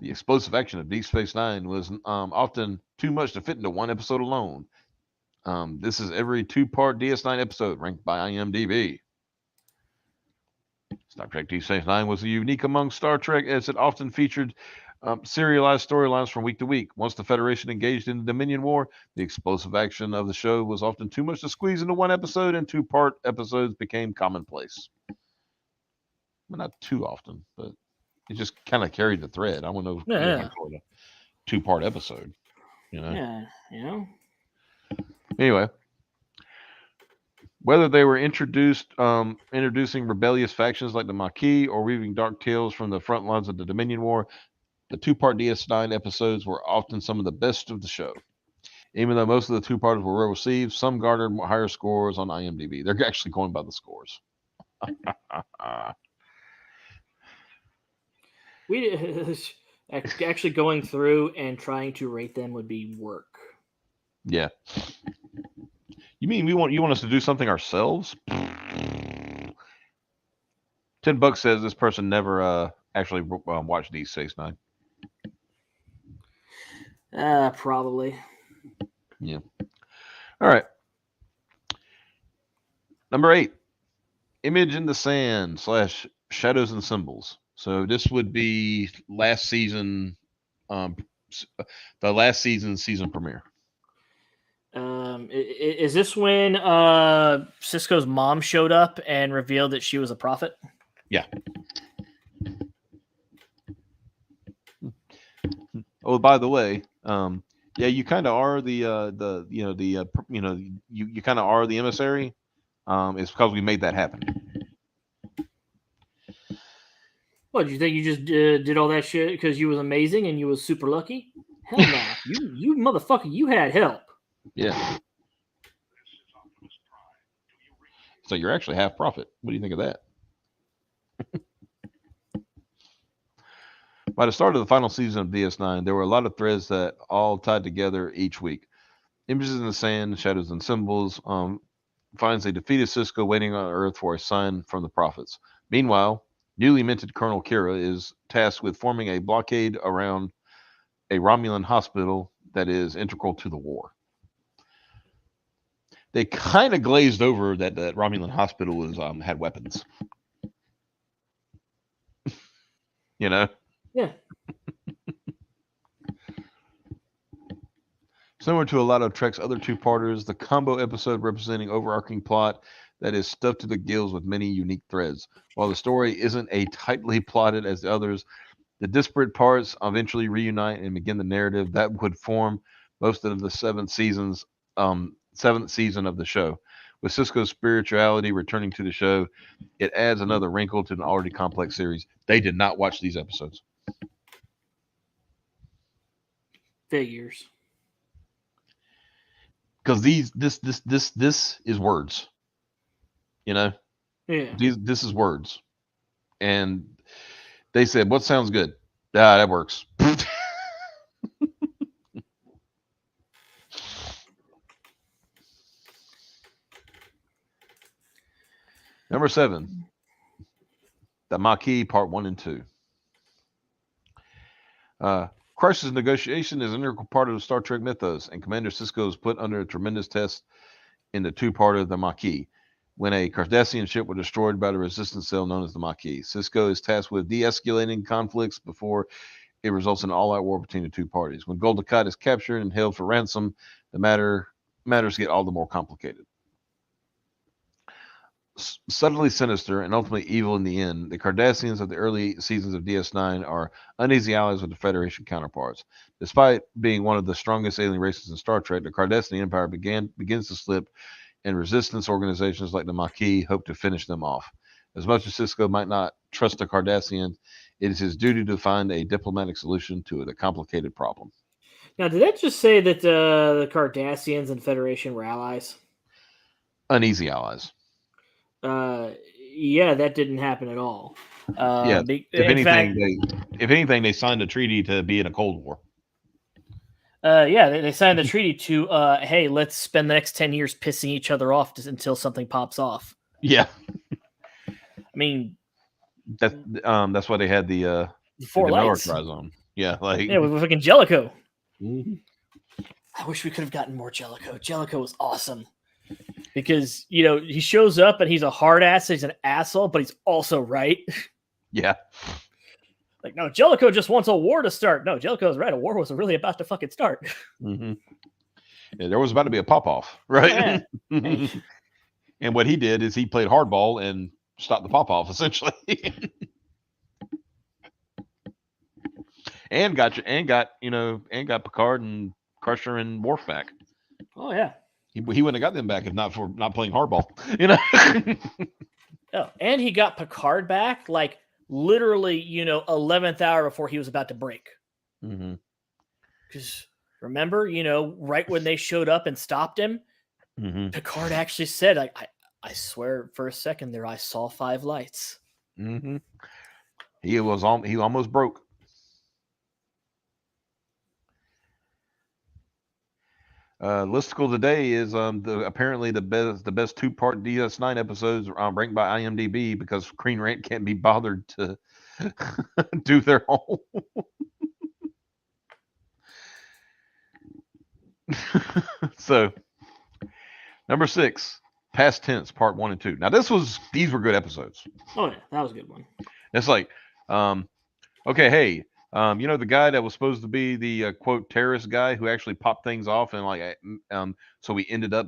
The explosive action of Deep Space Nine was often too much to fit into one episode alone. This is every two-part DS9 episode ranked by IMDb. Star Trek Deep Space Nine was unique among Star Trek as it often featured serialized storylines from week to week. Once the Federation engaged in the Dominion War, the explosive action of the show was often too much to squeeze into one episode, and two-part episodes became commonplace. Well, not too often, but it just kind of carried the thread. I wouldn't know if I Yeah. call it a two-part episode. Yeah. You know. Anyway, whether they were introducing rebellious factions like the Maquis or weaving dark tales from the front lines of the Dominion War, the two-part DS9 episodes were often some of the best of the show. Even though most of the two-parters were well received, some garnered higher scores on IMDb. They're actually going by the scores. We actually going through and trying to rate them would be work. Yeah. You mean you want us to do something ourselves? $10 says this person never actually watched D69. Probably. Yeah. All right. Number 8. Image in the Sand / Shadows and Symbols. So this would be last season, um, the last season premiere. Is this when Cisco's mom showed up and revealed that she was a prophet? Yeah. Oh, by the way, yeah, you kind of are you kind of are the emissary. It's because we made that happen. What, do you think you just did all that shit because you was amazing and you was super lucky? Hell no. You motherfucker, you had help. Yeah. So you're actually half prophet. What do you think of that? By the start of the final season of DS9, there were a lot of threads that all tied together each week. Images in the Sand, Shadows and Symbols finds a defeated Cisco waiting on Earth for a sign from the prophets. Meanwhile, newly minted Colonel Kira is tasked with forming a blockade around a Romulan hospital that is integral to the war. They kind of glazed over that Romulan hospital was had weapons. You know? Yeah. Similar to a lot of Trek's other two-parters, the combo episode representing overarching plot that is stuffed to the gills with many unique threads. While the story isn't as tightly plotted as the others, the disparate parts eventually reunite and begin the narrative that would form most of the seventh season of the show. With Cisco's spirituality returning to the show, it adds another wrinkle to an already complex series. They did not watch these episodes. Figures. Because this is words. You know? Yeah. This is words. And they said, "What sounds good?" Ah, that works. Number 7, the Maquis Part 1 and 2. Crisis negotiation is an integral part of the Star Trek mythos, and Commander Sisko is put under a tremendous test in the two-part of the Maquis. When a Cardassian ship was destroyed by the resistance cell known as the Maquis, Sisko is tasked with de-escalating conflicts before it results in an all-out war between the two parties. When Gul Dukat is captured and held for ransom, the matters get all the more complicated. Subtly sinister and ultimately evil in the end, the Cardassians of the early seasons of DS9 are uneasy allies with the Federation counterparts. Despite being one of the strongest alien races in Star Trek, the Cardassian Empire begins to slip, and resistance organizations like the Maquis hope to finish them off. As much as Sisko might not trust the Cardassians, it is his duty to find a diplomatic solution to the complicated problem. Now, did that just say that the Cardassians and Federation were allies? Uneasy allies. Yeah, that didn't happen at all. Yeah. If anything, they signed a treaty to be in a Cold War. Yeah, they signed the treaty to, hey, let's spend the next 10 years pissing each other off until something pops off. Yeah. I mean, that's why they had the four lights on. Yeah, like yeah, with fucking Jellicoe. Mm-hmm. I wish we could have gotten more Jellicoe. Jellicoe was awesome because he shows up and he's a hard ass. He's an asshole, but he's also right. Yeah. Like, no, Jellicoe just wants a war to start. No, Jellicoe's right. A war was really about to fucking start. Mm-hmm. Yeah, there was about to be a pop off, right? Yeah. And what he did is he played hardball and stopped the pop off essentially. and got Picard and Crusher and Worf back. Oh yeah. He wouldn't have got them back if not for not playing hardball. Oh, and he got Picard back like literally 11th hour before he was about to break. Mm-hmm. Because remember, right when they showed up and stopped him, mm-hmm. Picard actually said, I swear for a second there I saw 5 lights. Mm-hmm. He almost broke. Listicle today is apparently the best 2-part DS9 episodes ranked by IMDb because Screen Rant can't be bothered to do their own. So, number 6, Past Tense Part 1 and 2. Now these were good episodes. Oh yeah, that was a good one. It's like, okay, hey, the guy that was supposed to be the quote terrorist guy who actually popped things off, and like, so we ended up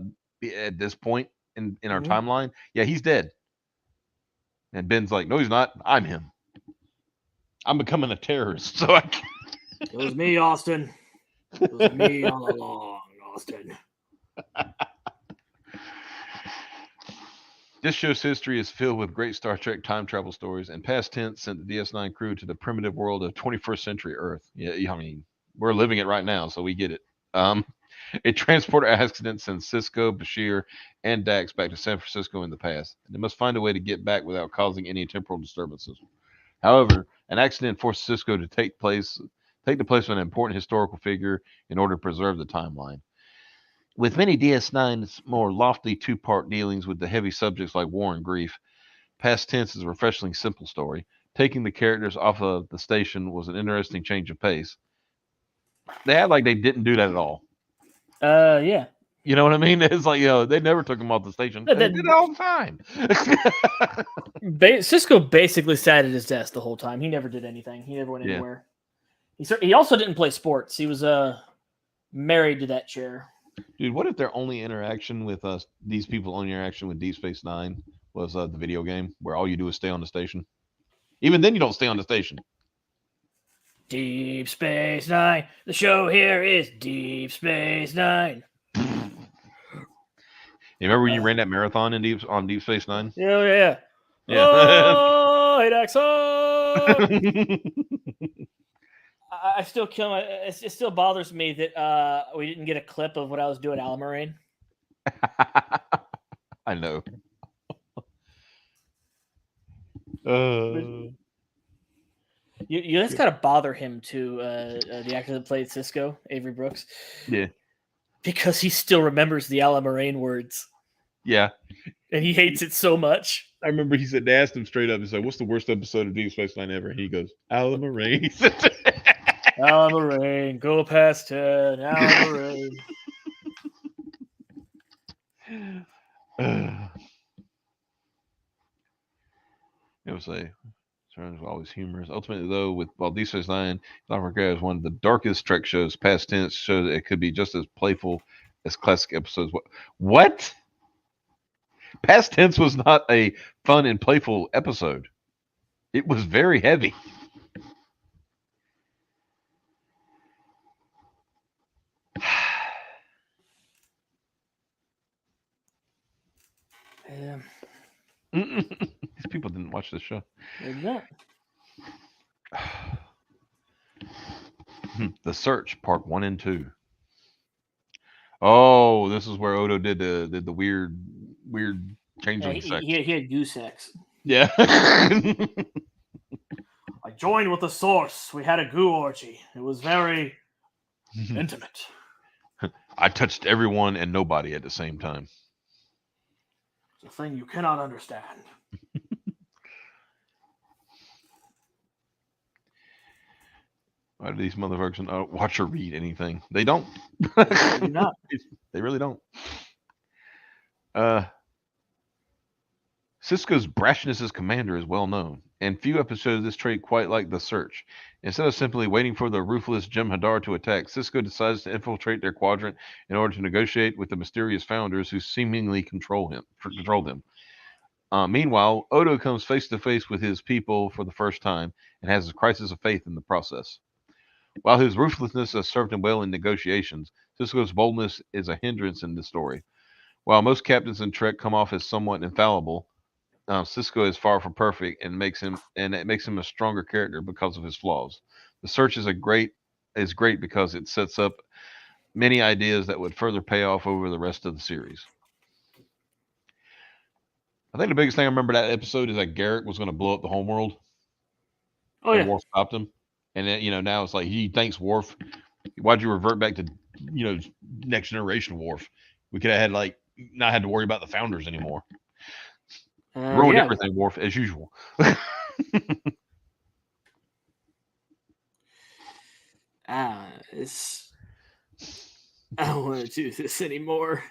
at this point in our timeline. Yeah, he's dead. And Ben's like, no, he's not. I'm him. I'm becoming a terrorist. So It was me, Austin. It was me all along, Austin. This show's history is filled with great Star Trek time travel stories, and Past Tense sent the DS9 crew to the primitive world of 21st century Earth. Yeah, I mean, we're living it right now, so we get it. A transporter accident sends Cisco, Bashir, and Dax back to San Francisco in the past. They must find a way to get back without causing any temporal disturbances. However, an accident forces Cisco to take the place of an important historical figure in order to preserve the timeline. With many DS9's more lofty two-part dealings with the heavy subjects like war and grief, Past Tense is a refreshingly simple story. Taking the characters off of the station was an interesting change of pace. They had like they didn't do that at all. Yeah. You know what I mean? It's like, they never took them off the station. They did it all the time. Cisco basically sat at his desk the whole time. He never did anything. He never went Yeah. anywhere. He also didn't play sports. He was married to that chair. Dude, what if their only interaction with us, these people only interaction with Deep Space Nine was the video game where all you do is stay on the station? Even then, you don't stay on the station. Deep Space Nine. The show here is Deep Space Nine. You remember when you ran that marathon on Deep Space Nine? Yeah. Yeah. Oh, hey Dax. Oh! I still kill my. It still bothers me that we didn't get a clip of what I was doing at Alamarine. I know. That's gotta bother him too. The actor that played Cisco, Avery Brooks. Yeah. Because he still remembers the Alamarine words. Yeah. And he hates it so much. I remember they asked him straight up, he's like, what's the worst episode of Deep Space Nine ever? And he goes, Alamarine. Alamarine, go past 10, Alamarine. It was always humorous. Ultimately, though, while Deep Space Nine, not regard as one of the darkest Trek shows, Past Tense shows that it could be just as playful as classic episodes. What? Past Tense was not a fun and playful episode. It was very heavy. These people didn't watch this show. They're not. The Search, Part 1 and 2. Oh, this is where Odo did the weird changeling sex. He had goo sex. Yeah. I joined with the Source. We had a goo orgy. It was very intimate. I touched everyone and nobody at the same time. It's a thing you cannot understand. Why do these motherfuckers not watch or read anything? They don't. They do not. They really don't. Cisco's brashness as commander is well known, and few episodes of this trait quite like The Search. Instead of simply waiting for the ruthless Jem'Hadar to attack, Cisco decides to infiltrate their quadrant in order to negotiate with the mysterious founders who seemingly control them. Meanwhile, Odo comes face to face with his people for the first time and has a crisis of faith in the process. While his ruthlessness has served him well in negotiations, Cisco's boldness is a hindrance in the story. While most captains in Trek come off as somewhat infallible, Cisco is far from perfect, and it makes him a stronger character because of his flaws. The Search is great because it sets up many ideas that would further pay off over the rest of the series. I think the biggest thing I remember that episode is that Garrick was going to blow up the homeworld. Oh yeah. Worf stopped him, and then, now it's like he thanks Worf. Why'd you revert back to Next Generation Worf? We could have had not had to worry about the founders anymore. Ruined everything, Worf, as usual. I don't want to do this anymore.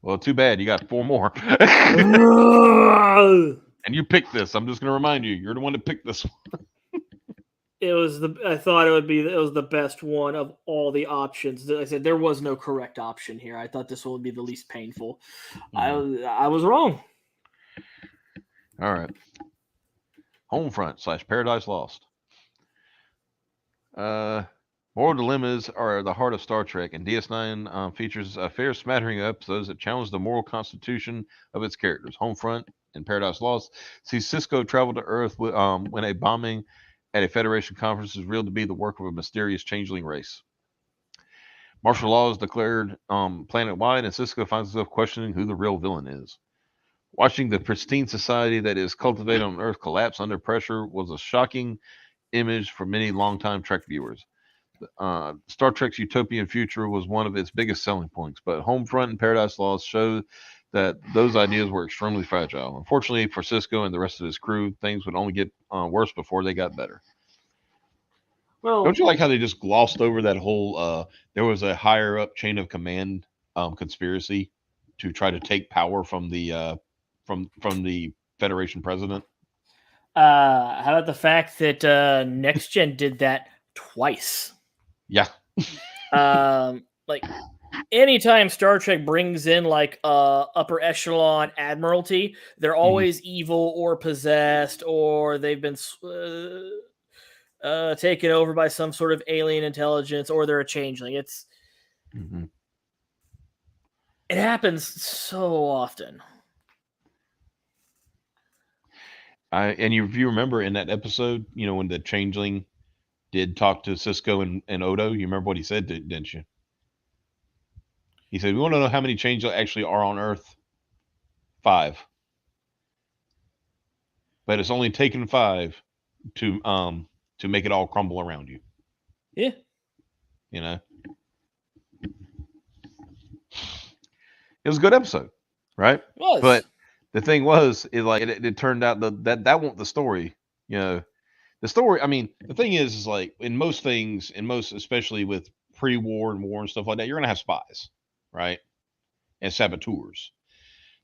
Well, too bad. You got 4 more. And you picked this. I'm just going to remind you. You're the one that picked this one. I thought it was the best one of all the options. I said there was no correct option here. I thought this one would be the least painful. I was wrong. All right. Homefront / Paradise Lost. Moral dilemmas are the heart of Star Trek, and DS9 features a fair smattering of episodes that challenge the moral constitution of its characters. Homefront and Paradise Lost sees Cisco travel to Earth when a bombing at a Federation conference is revealed to be the work of a mysterious changeling race. Martial law is declared planet-wide, and Cisco finds himself questioning who the real villain is. Watching the pristine society that is cultivated on Earth collapse under pressure was a shocking image for many longtime Trek viewers. Star Trek's utopian future was one of its biggest selling points, but Homefront and Paradise Lost show that those ideas were extremely fragile. Unfortunately for Cisco and the rest of his crew, things would only get worse before they got better. Well, don't you like how they just glossed over that whole? There was a higher up chain of command conspiracy to try to take power from the Federation president. How about the fact that Next Gen did that twice? Yeah. Like anytime Star Trek brings in like upper echelon admiralty, they're always evil or possessed, or they've been taken over by some sort of alien intelligence, or they're a changeling. It happens so often. And if you remember in that episode, when the changeling did talk to Cisco and Odo, you remember what he said, didn't you? He said, "We want to know how many changelings actually are on Earth. 5. But it's only taken 5 to make it all crumble around you." Yeah. It was a good episode, right? It was. But the thing was, it turned out that wasn't the story. The story. I mean, the thing is like in most things, especially with pre-war and war and stuff like that, you're gonna have spies, right? And saboteurs.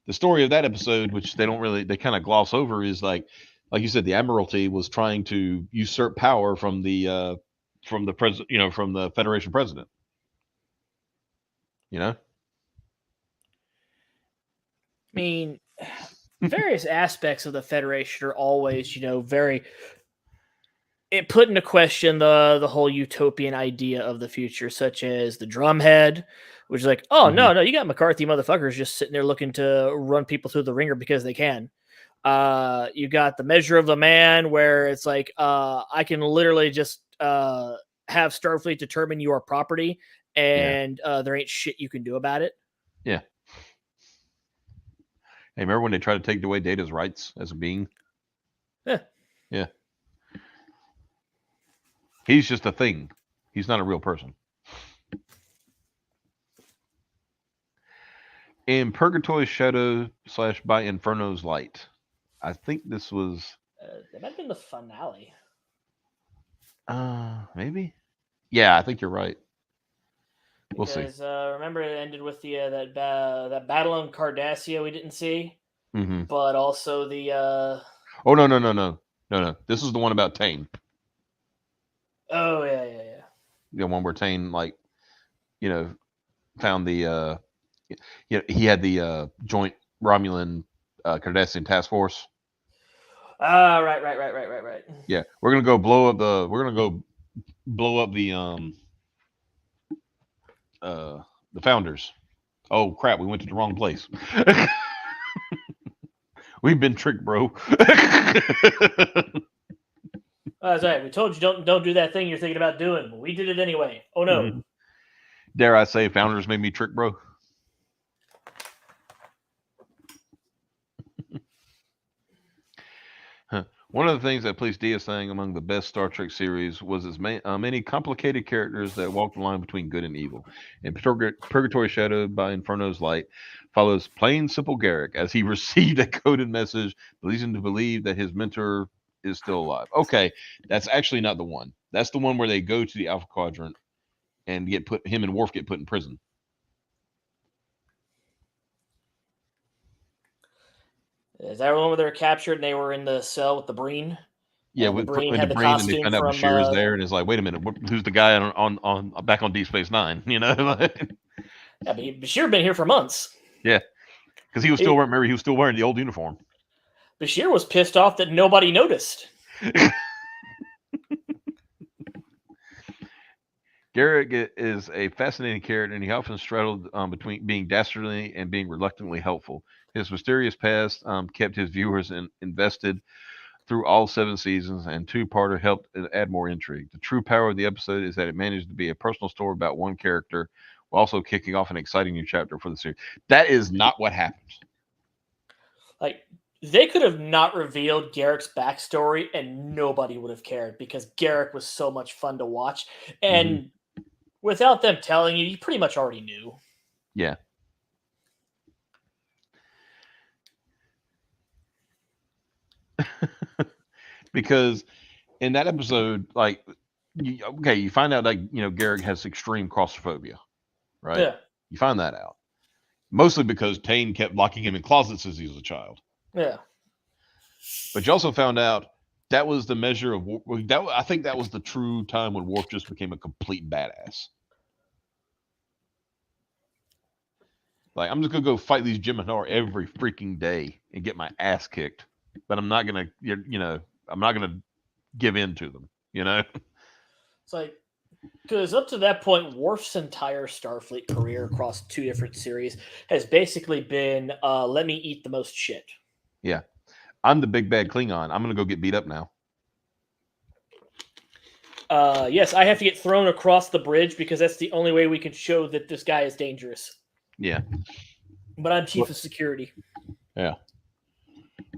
The story of that episode, which they kind of gloss over, is like you said, the Admiralty was trying to usurp power from the president, from the Federation president. I mean, various aspects of the Federation are always, very. It put into question the whole utopian idea of the future, such as the drumhead, which is like, oh, no, you got McCarthy motherfuckers just sitting there looking to run people through the ringer because they can. You got the measure of the man, where it's like, I can literally just have Starfleet determine your property, and there ain't shit you can do about it. Yeah. Hey, remember when they tried to take away Data's rights as a being? Yeah. Yeah. He's just a thing. He's not a real person. In Purgatory's Shadow / by Inferno's Light. I think this was... that might have been the finale. Maybe? Yeah, I think you're right. We'll see. Because remember, it ended with the that battle on Cardassia we didn't see, but also the. Oh no! This is the one about Tane. Oh yeah. The one where Tane, found the. He had the joint Romulan Cardassian task force. Right. Yeah, we're gonna go blow up the. We're gonna go blow up the founders. Oh crap! We went to the wrong place. We've been tricked, bro. That's right. We told you don't do that thing you're thinking about doing. But we did it anyway. Oh no! Dare I say, founders made me trick, bro? One of the things that placed DS9 among the best Star Trek series was its many complicated characters that walked the line between good and evil. In Purgatory Shadow by Inferno's Light follows plain simple Garrick as he received a coded message leading him to believe that his mentor is still alive. Okay, that's actually not the one. That's the one where they go to the Alpha Quadrant and him and Worf get put in prison. Is that one where they were captured and they were in the cell with the Breen? Yeah, And the with Breen in the had the brain, and they costume find out from. Bashir is there, and it's like, wait a minute, who's the guy on back on Deep Space Nine? You know, I mean, Bashir been here for months. yeah, because he was still He, wearing, remember, he was still wearing the old uniform. Bashir was pissed off that nobody noticed. Garrick is a fascinating character, and he often straddled between being dastardly and being reluctantly helpful. His mysterious past kept his viewers invested through all 7 seasons, and two-parter helped add more intrigue. The true power of the episode is that it managed to be a personal story about one character, while also kicking off an exciting new chapter for the series. That is not what happens. Like, they could have not revealed Garrick's backstory and nobody would have cared because Garrick was so much fun to watch. Mm-hmm. And without them telling you, you pretty much already knew. Yeah. Because in that episode, like, you find out, like, Garrick has extreme claustrophobia, right? Yeah. You find that out mostly because Tane kept locking him in closets as he was a child. Yeah. But you also found out that was the measure of that. I think that was the true time when Worf just became a complete badass. Like, I'm just gonna go fight these Jem'Hadar every freaking day and get my ass kicked, but I'm not gonna, I'm not gonna give in to them. It's like, because up to that point, Worf's entire Starfleet career across 2 different series has basically been let me eat the most shit. Yeah, I'm the big bad Klingon. I'm gonna go get beat up now. Yes, I have to get thrown across the bridge because that's the only way we can show that this guy is dangerous. Yeah, But I'm chief of security. yeah.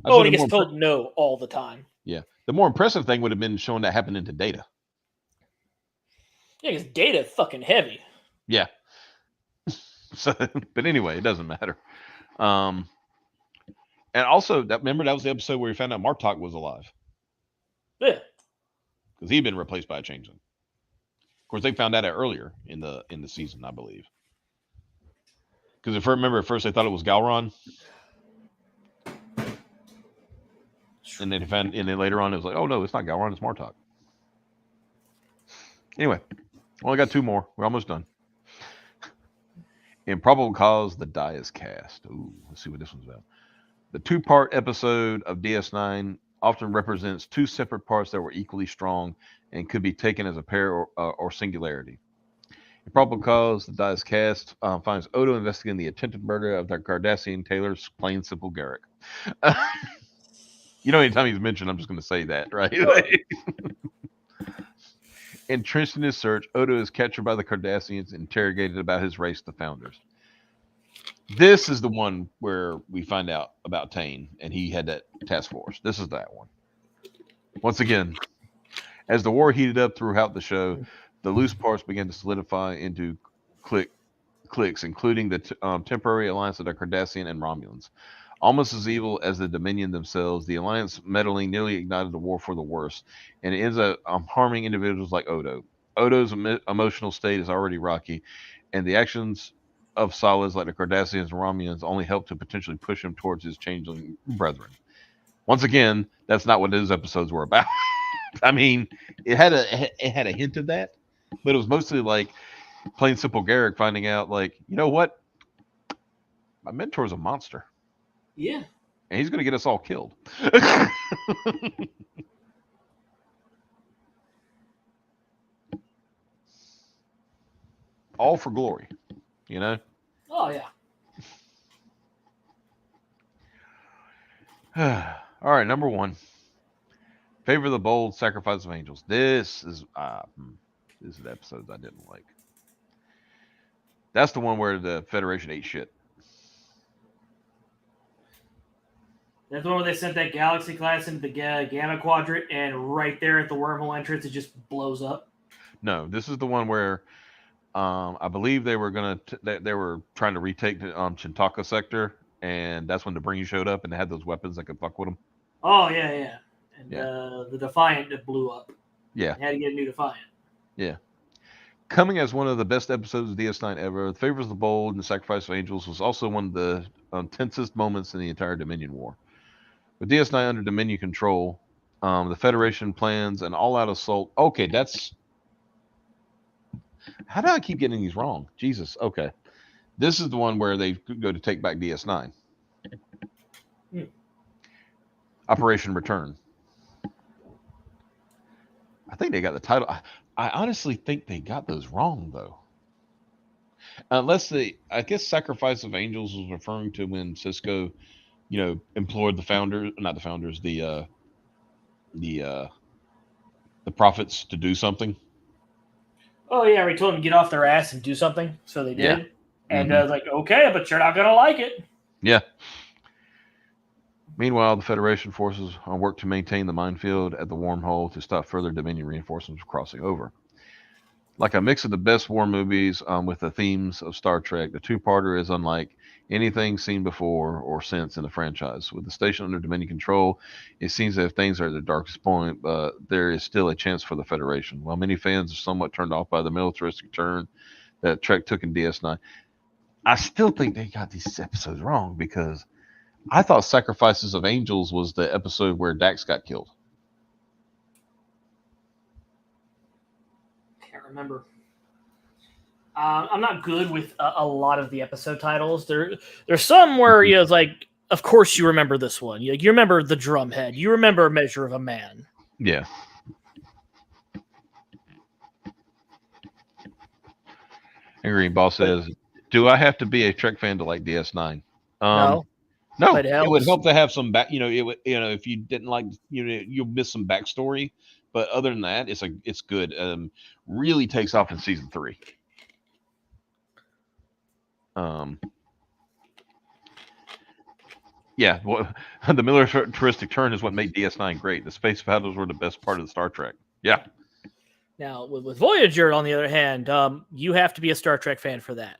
Oh, and he gets told no all the time. Yeah, the more impressive thing would have been showing that happening to Data. Yeah, because Data fucking heavy. Yeah. So, but anyway, it doesn't matter. Um, and also, remember that was the episode where we found out Martok was alive. Yeah. Because he'd been replaced by a changeling. Of course, they found that out earlier in the season, I believe. Because if I remember, at first they thought it was Galron, and then later on it was like, oh no, it's not Galron, it's Martok. Anyway, only got 2 more. We're almost done. In Probable Cause, the die is cast. Ooh, let's see what this one's about. The 2-part episode of DS9 often represents 2 separate parts that were equally strong and could be taken as a pair or singularity. In Probable Cause, the die is cast finds Odo investigating the attempted murder of the Cardassian Taylor's plain simple Garrick. Anytime he's mentioned, I'm just going to say that, right? Entrenched in his search, Odo is captured by the Cardassians and interrogated about his race, the Founders. This is the one where we find out about Tane, and he had that task force. This is that one. Once again, as the war heated up throughout the show, the loose parts began to solidify into cliques, including the temporary alliance of the Cardassian and Romulans. Almost as evil as the Dominion themselves, the alliance meddling nearly ignited the war for the worse, and it ends up harming individuals like Odo. Odo's emotional state is already rocky, and the actions of solids like the Cardassians and Romulans only help to potentially push him towards his changeling brethren. Once again, that's not what those episodes were about. I mean, it had a hint of that, but it was mostly like plain simple Garrick finding out, like, you know what, my mentor's a monster. Yeah. And he's going to get us all killed. All for glory, you know? Oh, yeah. All right, number 1. Favor the Bold, Sacrifice of Angels. This is the episodes I didn't like. That's the one where the Federation ate shit. That's the one where they sent that Galaxy class into the Gamma Quadrant, and right there at the wormhole entrance, it just blows up. No, this is the one where I believe they were they were trying to retake the Chintaka sector, and that's when the Breen showed up and they had those weapons that could fuck with them. Oh, yeah, yeah. And Yeah. the Defiant that blew up. Yeah. They had to get a new Defiant. Yeah. Coming as one of the best episodes of DS9 ever, Favors of the Bold and the Sacrifice of Angels was also one of the tensest moments in the entire Dominion War. With DS9 under Dominion control, the Federation plans an all-out assault. Okay, that's how do I keep getting these wrong? Jesus. Okay, this is the one where they go to take back DS9. Hmm. Operation Return. I think they got the title. I honestly think they got those wrong though. Unless I guess Sacrifice of Angels was referring to when Cisco, implored the founders, not the founders, the uh, the prophets to do something. Oh yeah, we told them to get off their ass and do something, so they Yeah. did. And Hmm. like, okay, but you're not gonna like it. Yeah. Meanwhile, the Federation forces work to maintain the minefield at the wormhole to stop further Dominion reinforcements from crossing over. Like a mix of the best war movies with the themes of Star Trek, the two-parter is unlike anything seen before or since in the franchise. With the station under Dominion control, it seems that if things are at their darkest point, but there is still a chance for the Federation. While many fans are somewhat turned off by the militaristic turn that Trek took in DS9, I still think they got these episodes wrong because I thought Sacrifices of Angels was the episode where Dax got killed. Can't remember. I'm not good with a lot of the episode titles. There's some where it's like, of course you remember this one. You remember the Drumhead. You remember Measure of a Man. Yeah. Angry Boss But says, "Do I have to be a Trek fan to like DS9?" Um, no, no, but it it would helps. help to have some back. It would. If you didn't like, you'll miss some backstory. But other than that, it's good. Really takes off in season 3. Um, yeah, well, the militaristic turn is what made DS9 great. The space battles were the best part of the Star Trek. Yeah, Now with Voyager, on the other hand, you have to be a Star Trek fan for that.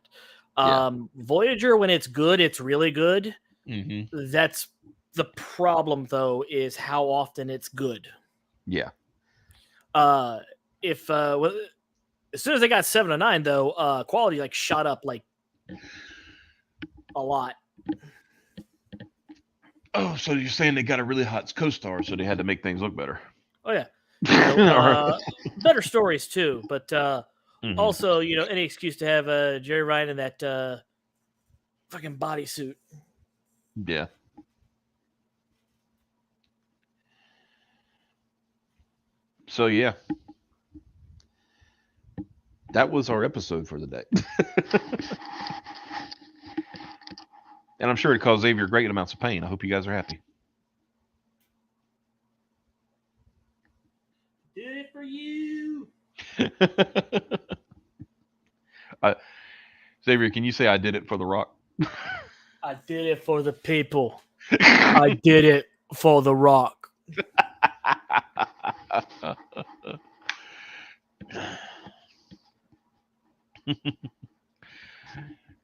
yeah, Voyager, when it's good, it's really good. hmm, That's the problem, though, is how often it's good. yeah, Uh, if as soon as they got 7 to 9, though, quality like shot up like a lot. Oh, so you're saying they got a really hot co-star, so they had to make things look better. Oh yeah, All right. better stories too, but Hmm. also any excuse to have Jerry Ryan in that fucking bodysuit. Yeah. So yeah, that was our episode for the day. And I'm sure it caused Xavier great amounts of pain. I hope you guys are happy. Did it for you. uh, Xavier, can you say I did it for The Rock? I did it for the people. I did it for the Rock.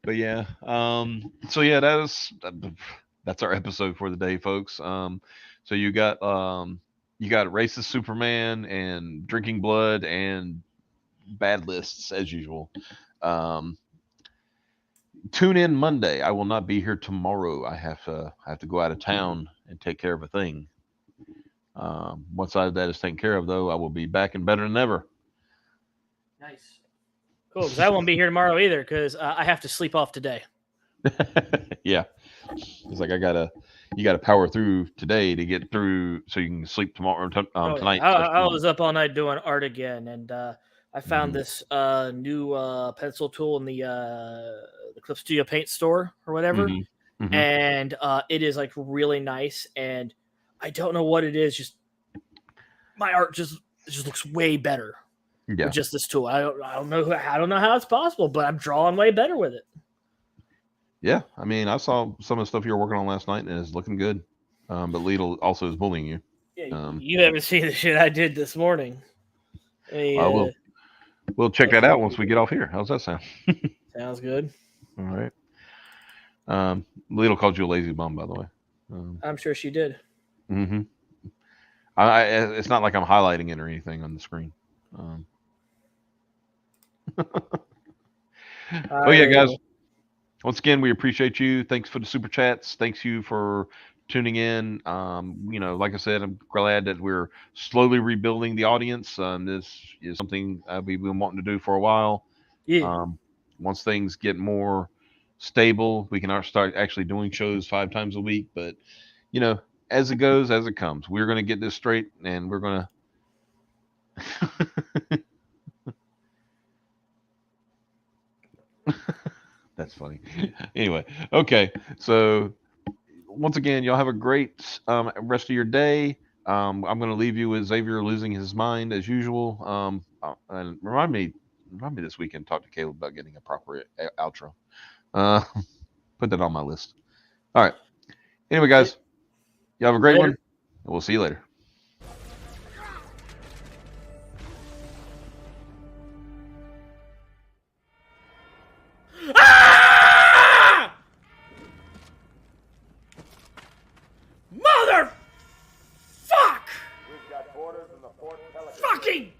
But yeah, so yeah, that's our episode for the day, folks. So you got racist Superman and drinking blood and bad lists as usual. Um, Tune in Monday. I will not be here tomorrow. I have to go out of town and take care of a thing. Once that is taken care of, though, I will be back and better than ever. Nice. Cool, because I won't be here tomorrow either because I have to sleep off today. Yeah, it's like you gotta power through today to get through so you can sleep tomorrow, tonight. Yeah. Slash I tomorrow. was up all night doing art again, and I found Hmm. this new pencil tool in the Clip Studio Paint store or whatever, Hmm. Hmm. and it is like really nice. And I don't know what it is, just my art just looks way better with Yeah, just this tool. I don't know how it's possible, but I'm drawing way better with it. yeah. I mean, I saw some of the stuff you were working on last night, and it's looking good. But Lidl also is bullying you. Yeah, Um, you haven't seen the shit I did this morning. Hey, I will. We'll check that out once we get off here. How's that sound? sounds good. All right. Lidl called you a lazy bum, by the way. I'm sure she did. Hmm. It's not like I'm highlighting it or anything on the screen. Um, but yeah, I guys, once again, we appreciate you. Thanks for the super chats. Thanks you for tuning in. Like I said, I'm glad that we're slowly rebuilding the audience. This is something we've been wanting to do for a while. Yeah. Um, Once things get more stable, we can start actually doing shows 5 times a week. But you know, as it goes, as it comes, we're going to get this straight, and we're going to. That's funny. Anyway, okay. So once again, y'all have a great rest of your day. I'm going to leave you with Xavier losing his mind as usual. And remind me this weekend. Talk to Caleb about getting a proper outro. Uh, put that on my list. All right. Anyway, guys, you have a great one, Later. and we'll see you later. Ah! Mother! Fuck! We've got orders in the Fort Pelican. Fucking